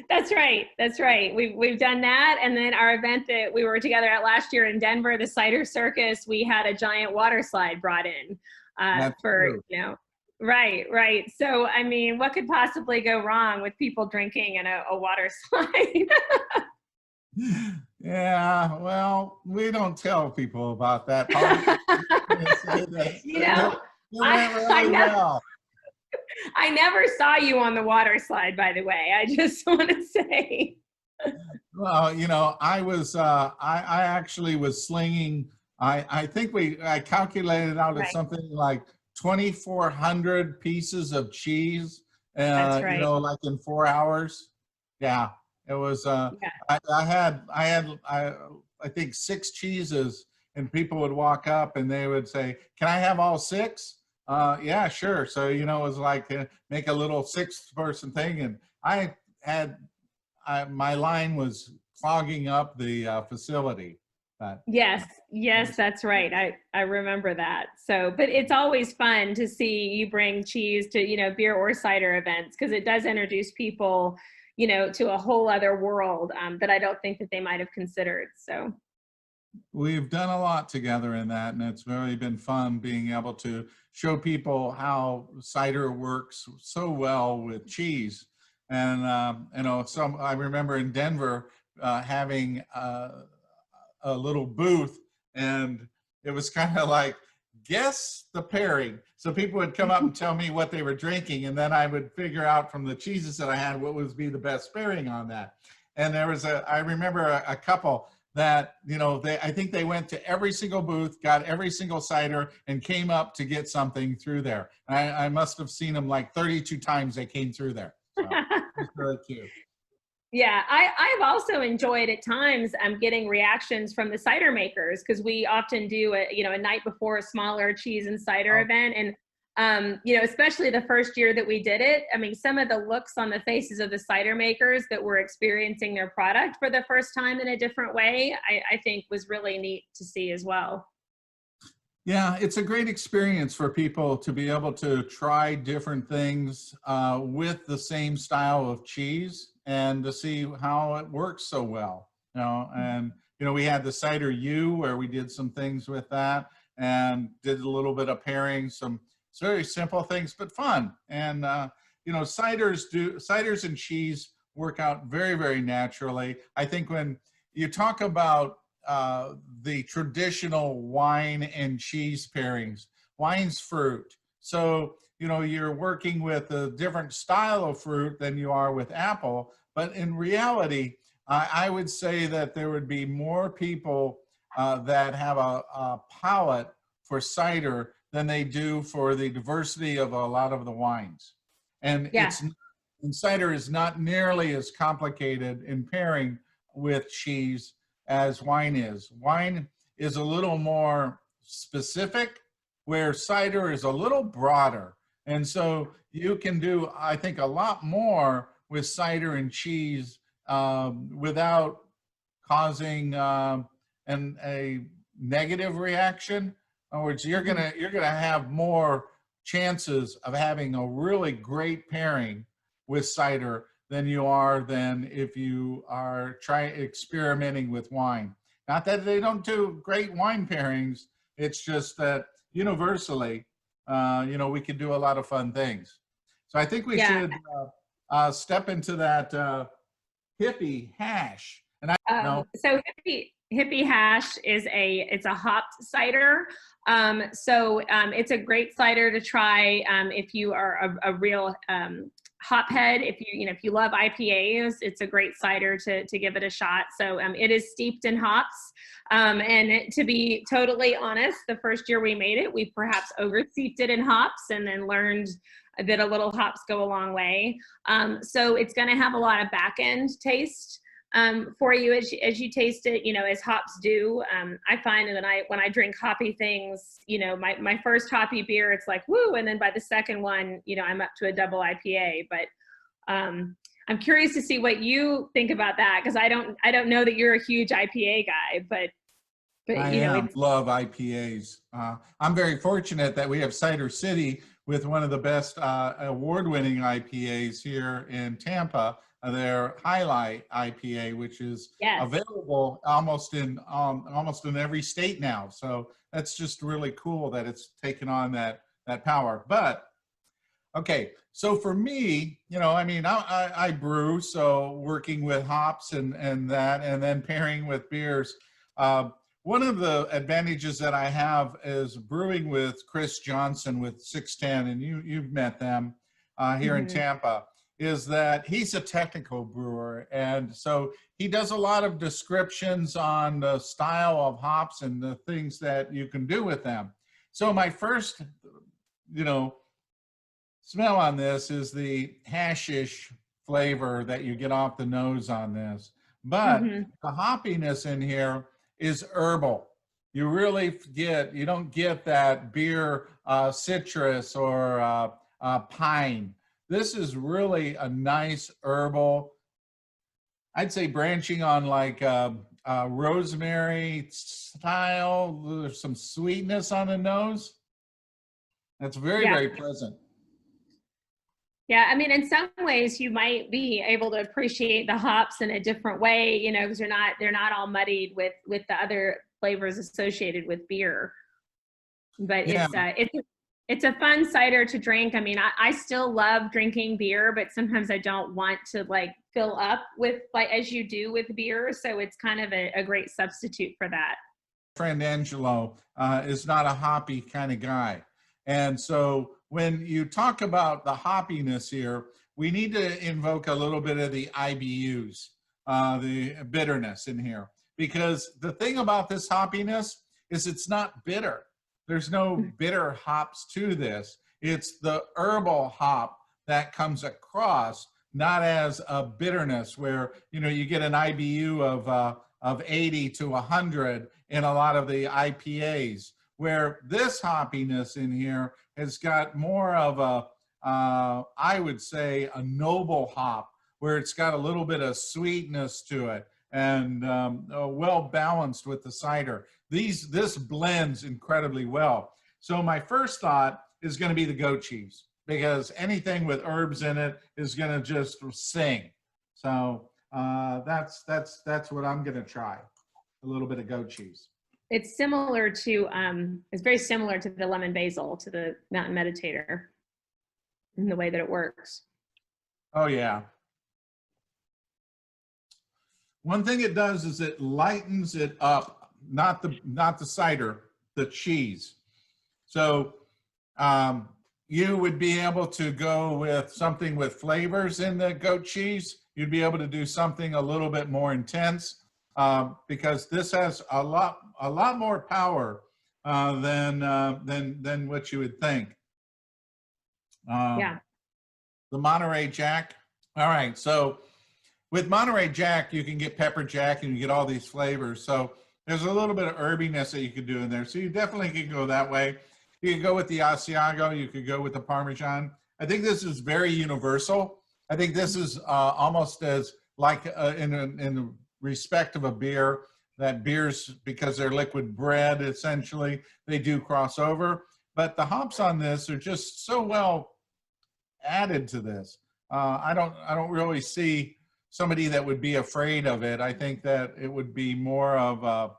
That's right. That's right. We've done that, and then our event that we were together at last year in Denver, the Cider Circus, we had a giant water slide brought in That's for true. Right, right. So I mean, what could possibly go wrong with people drinking in a water slide? Yeah, well, we don't tell people about that part. Say that you know, it went I I really never well. I never saw you on the water slide, by the way. I just want to say. Well, I actually was slinging, I think I calculated out at Right. something like 2,400 pieces of cheese, That's right. like in 4 hours. Yeah, it was, Yeah. I think 6 cheeses, and people would walk up and they would say, "Can I have all 6?" Yeah, sure. So, it was like make a little 6-person thing. And I had my line was clogging up the facility. But Yes, it yes, was, that's right. I remember that. So, but it's always fun to see you bring cheese to, beer or cider events, because it does introduce people, to a whole other world that I don't think that they might have considered. So, we've done a lot together in that, and it's really been fun being able to show people how cider works so well with cheese. And I remember in Denver having a little booth, and it was kind of like, guess the pairing. So people would come up and tell me what they were drinking, and then I would figure out from the cheeses that I had what would be the best pairing on that. And I remember a couple that, I think they went to every single booth, got every single cider, and came up to get something through there. I must have seen them like 32 times they came through there. So it's really cute. yeah, I've also enjoyed at times getting reactions from the cider makers, because we often do a night before a smaller cheese and cider Oh, event. And especially the first year that we did it, I mean, some of the looks on the faces of the cider makers that were experiencing their product for the first time in a different way, I think was really neat to see as well. yeah, it's a great experience for people to be able to try different things with the same style of cheese, and to see how it works so well. And we had the cider U, where we did some things with that, and did a little bit of pairing, some very simple things but fun. And ciders and cheese work out very, very naturally. I think when you talk about the traditional wine and cheese pairings. Wine's fruit. So, you're working with a different style of fruit than you are with apple. But in reality, I would say that there would be more people that have a palate for cider than they do for the diversity of a lot of the wines. And Yeah. and cider is not nearly as complicated in pairing with cheese as wine is. Wine is a little more specific, where cider is a little broader. And so you can do, I think, a lot more with cider and cheese without causing a negative reaction. In other words, you're gonna have more chances of having a really great pairing with cider than if you are experimenting with wine. Not that they don't do great wine pairings. It's just that universally, we can do a lot of fun things. So I think we should step into that Hippie Hash. And so Hippie Hash is it's a hopped cider. It's a great cider to try if you are a real hophead. If you love IPAs, it's a great cider to give it a shot. So it is steeped in hops. And to be totally honest, the first year we made it, we perhaps oversteeped it in hops and then learned that a little hops go a long way. So it's going to have a lot of back end taste for you as you taste it, as hops do. I find that when I drink hoppy things, my first hoppy beer, it's like, woo. And then by the second one, I'm up to a double IPA, but I'm curious to see what you think about that. Cause I don't know that you're a huge IPA guy, but I love IPAs. I'm very fortunate that we have Cider City with one of the best award-winning IPAs here in Tampa. Their Highlight IPA, which is available almost in every state now. So that's just really cool that it's taken on that power. But okay, so for me, I brew, so working with hops and then pairing with beers. One of the advantages that I have is brewing with Chris Johnson with 610, and you've met them here in Tampa, is that he's a technical brewer. And so he does a lot of descriptions on the style of hops and the things that you can do with them. So my first, smell on this is the hashish flavor that you get off the nose on this. But the hoppiness in here is herbal. You really you don't get that beer citrus or pine. This is really a nice herbal, I'd say branching on like rosemary style. There's some sweetness on the nose. That's very pleasant. Yeah, I mean, in some ways you might be able to appreciate the hops in a different way, because they're not all muddied with the other flavors associated with beer. But it's a fun cider to drink. I mean, I still love drinking beer, but sometimes I don't want to fill up with as you do with beer. So it's kind of a great substitute for that. Friend Angelo is not a hoppy kind of guy. And so when you talk about the hoppiness here, we need to invoke a little bit of the IBUs, the bitterness in here. Because the thing about this hoppiness is it's not bitter. There's no bitter hops to this. It's the herbal hop that comes across, not as a bitterness where, you get an IBU of 80 to 100 in a lot of the IPAs, where this hoppiness in here has got more of I would say, a noble hop, where it's got a little bit of sweetness to it and well balanced with the cider. This blends incredibly well. So my first thought is going to be the goat cheese, because anything with herbs in it is going to just sing. So that's what I'm going to try, a little bit of goat cheese. It's similar to, it's very similar to the lemon basil, to the Mountain Meditator, in the way that it works. Oh yeah. One thing it does is it lightens it up, not the cider, the cheese. So you would be able to go with something with flavors in the goat cheese. You'd be able to do something a little bit more intense, because this has a lot more power than what you would think. Yeah. the Monterey Jack. All right, so with Monterey Jack, you can get pepper jack and you get all these flavors. So there's a little bit of herbiness that you could do in there. So you definitely could go that way. You could go with the Asiago. You could go with the Parmesan. I think this is very universal. I think this is almost as like in the respect of a beer, that beers, because they're liquid bread, essentially, they do cross over. But the hops on this are just so well added to this. I don't really see somebody that would be afraid of it. I think that it would be more of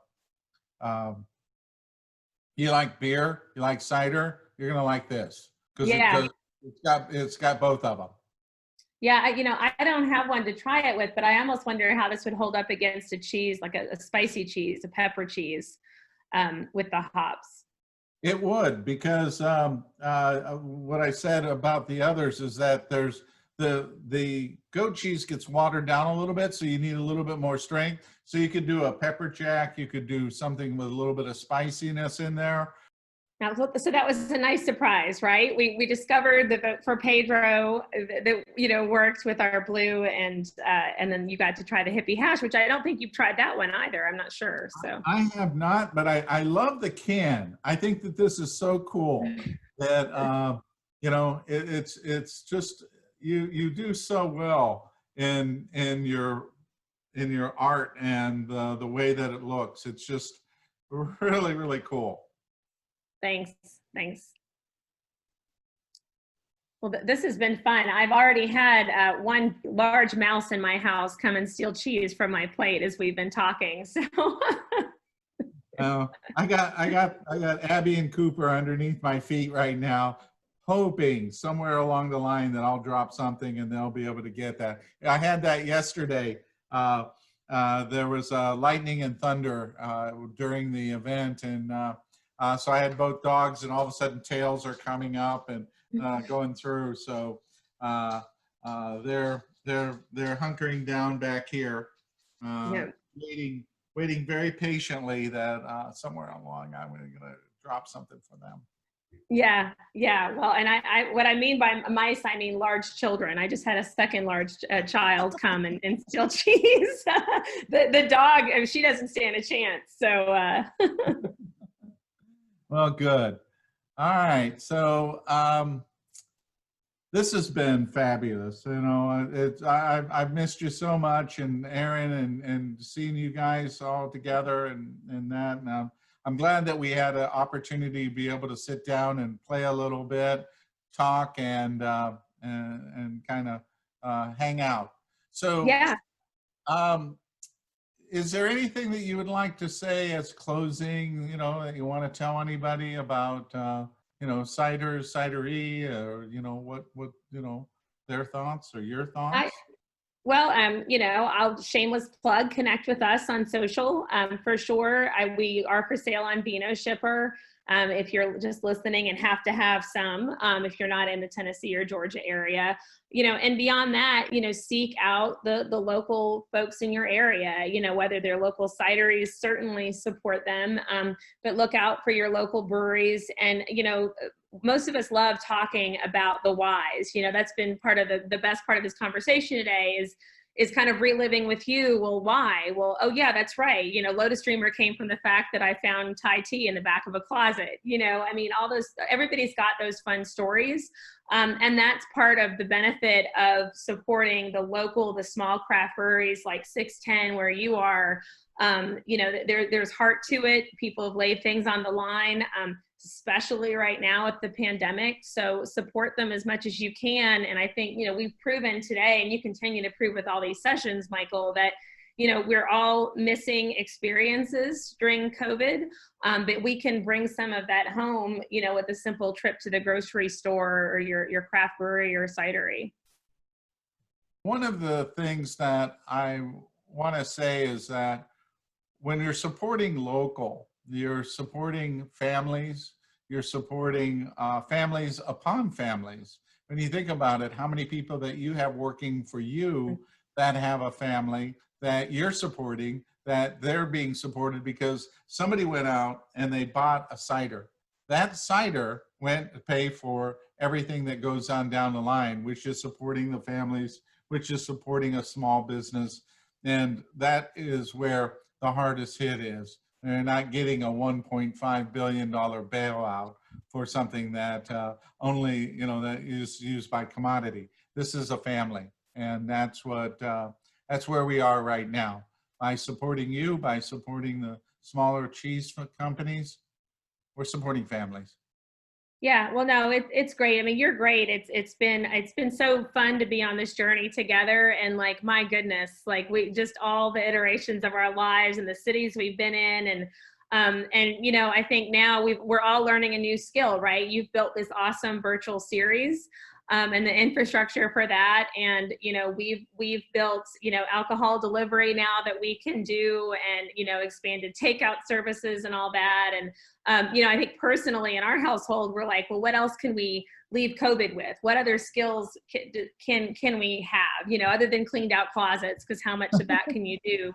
you like beer, you like cider, you're gonna like this because Yeah. it's got both of them. Yeah, I don't have one to try it with, but I almost wonder how this would hold up against a cheese, like a spicy cheese, a pepper cheese, with the hops. It would, because what I said about the others is that there's the goat cheese gets watered down a little bit, so you need a little bit more strength. So you could do a pepper jack, you could do something with a little bit of spiciness in there. Now, so that was a nice surprise, right? We discovered that for Pedro that worked with our blue, and then you got to try the Hippie Hash, which I don't think you've tried that one either. I'm not sure. So I have not, but I love the can. I think that this is so cool that it's just you do so well in your art and the way that it looks. It's just really, really cool. Thanks. Well, this has been fun. I've already had one large mouse in my house come and steal cheese from my plate as we've been talking. So I got Abby and Cooper underneath my feet right now, hoping somewhere along the line that I'll drop something and they'll be able to get that. I had that yesterday. There was lightning and thunder during the event, and so I had both dogs, and all of a sudden tails are coming up and going through. So they're hunkering down back here, waiting very patiently that somewhere along I'm going to drop something for them. Yeah. Well, and what I mean by mice, I mean large children. I just had a second large child come and steal cheese. The dog, she doesn't stand a chance. So. Well, good. All right. So this has been fabulous. I've missed you so much, and Aaron, and seeing you guys all together and that. And I'm glad that we had an opportunity to be able to sit down and play a little bit, talk, and kind of hang out. So yeah. Is there anything that you would like to say as closing, that you want to tell anybody about, ciders, cidery, or, what their thoughts or your thoughts? I'll shameless plug, connect with us on social, for sure. We are for sale on Vino Shipper. If you're just listening and have to have some, if you're not in the Tennessee or Georgia area, and beyond that, seek out the local folks in your area, whether they're local cideries, certainly support them, but look out for your local breweries. And, most of us love talking about the whys. That's been part of the best part of this conversation today is kind of reliving with you, well, why? Well, oh yeah, that's right. Lotus Dreamer came from the fact that I found Thai tea in the back of a closet. All those, everybody's got those fun stories. And that's part of the benefit of supporting the small craft breweries like 610 where you are. There's heart to it. People have laid things on the line, especially right now with the pandemic. So support them as much as you can. And I think, we've proven today, and you continue to prove with all these sessions, Michael, that, we're all missing experiences during COVID, but we can bring some of that home, with a simple trip to the grocery store or your craft brewery or cidery. One of the things that I want to say is that when you're supporting local, you're supporting families, you're supporting families upon families. When you think about it, how many people that you have working for you that have a family that you're supporting, that they're being supported because somebody went out and they bought a cider. That cider, went to pay for everything that goes on down the line, which is supporting the families, which is supporting a small business. And that is where the hardest hit is. They're not getting a $1.5 billion bailout for something that only, you know, that is used by commodity. This is a family, and that's where we are right now. By supporting you, by supporting the smaller cheese companies, we're supporting families. Yeah, well, no, it's great. I mean, you're great. It's been so fun to be on this journey together, and like, my goodness, like, we just, all the iterations of our lives and the cities we've been in, and you know, I think now we're all learning a new skill, right? You've built this awesome virtual series, and the infrastructure for that, and you know, we've built, you know, alcohol delivery now that we can do, and you know, expanded takeout services and all that. And you know, I think personally in our household, we're like, well, what else can we leave COVID with? What other skills can we have, you know, other than cleaned out closets? Because how much of that can you do?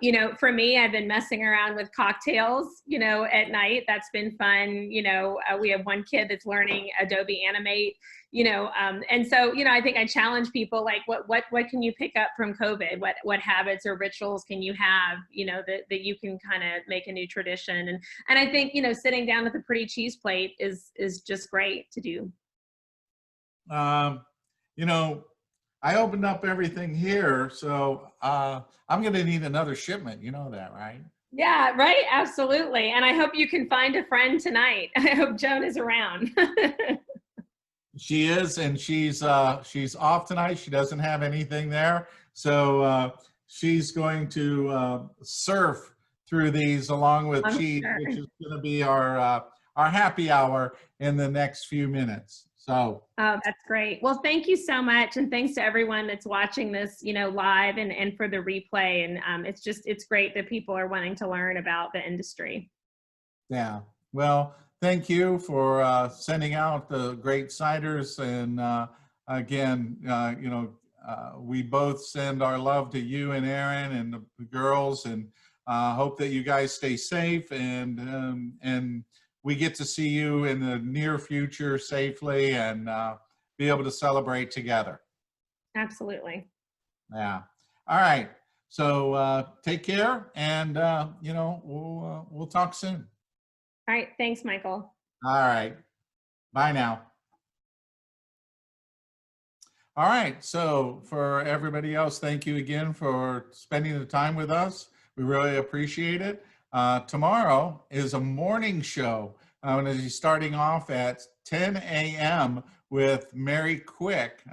You know, for me, I've been messing around with cocktails, you know, at night. That's been fun. You know, we have one kid that's learning Adobe Animate, you know, and so, you know, I think I challenge people, like, what can you pick up from COVID? What habits or rituals can you have, you know, that you can kind of make a new tradition? And I think, you know, sitting down with a pretty cheese plate is just great to do. You know, I opened up everything here, so I'm going to need another shipment. You know that, right? Yeah, right. Absolutely. And I hope you can find a friend tonight. I hope Joan is around. She is, and she's off tonight. She doesn't have anything there, so she's going to surf through these along with I'm Cheese, sure. which is going to be our happy hour in the next few minutes. So. Oh, that's great. Well, thank you so much. And thanks to everyone that's watching this, you know, live and for the replay. And it's great that people are wanting to learn about the industry. Yeah. Well, thank you for sending out the great ciders. And again, you know, we both send our love to you and Aaron and the girls, and hope that you guys stay safe, and we get to see you in the near future safely, and be able to celebrate together. Absolutely. Yeah. All right. So take care, and you know, we'll talk soon. All right. Thanks, Michael. All right. Bye now. All right. So for everybody else, thank you again for spending the time with us. We really appreciate it. Tomorrow is a morning show. I'm going to be starting off at 10 a.m. with Mary Quick.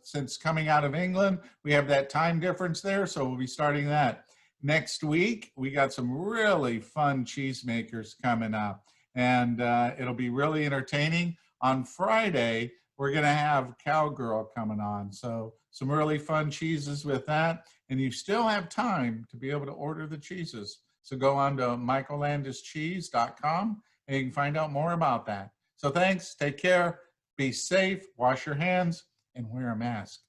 Since coming out of England, we have that time difference there, so we'll be starting that. Next week, we got some really fun cheesemakers coming up, and it'll be really entertaining. On Friday, we're going to have Cowgirl coming on, so some really fun cheeses with that, and you still have time to be able to order the cheeses. So go on to michaelandischeese.com, and you can find out more about that. So thanks, take care, be safe, wash your hands, and wear a mask.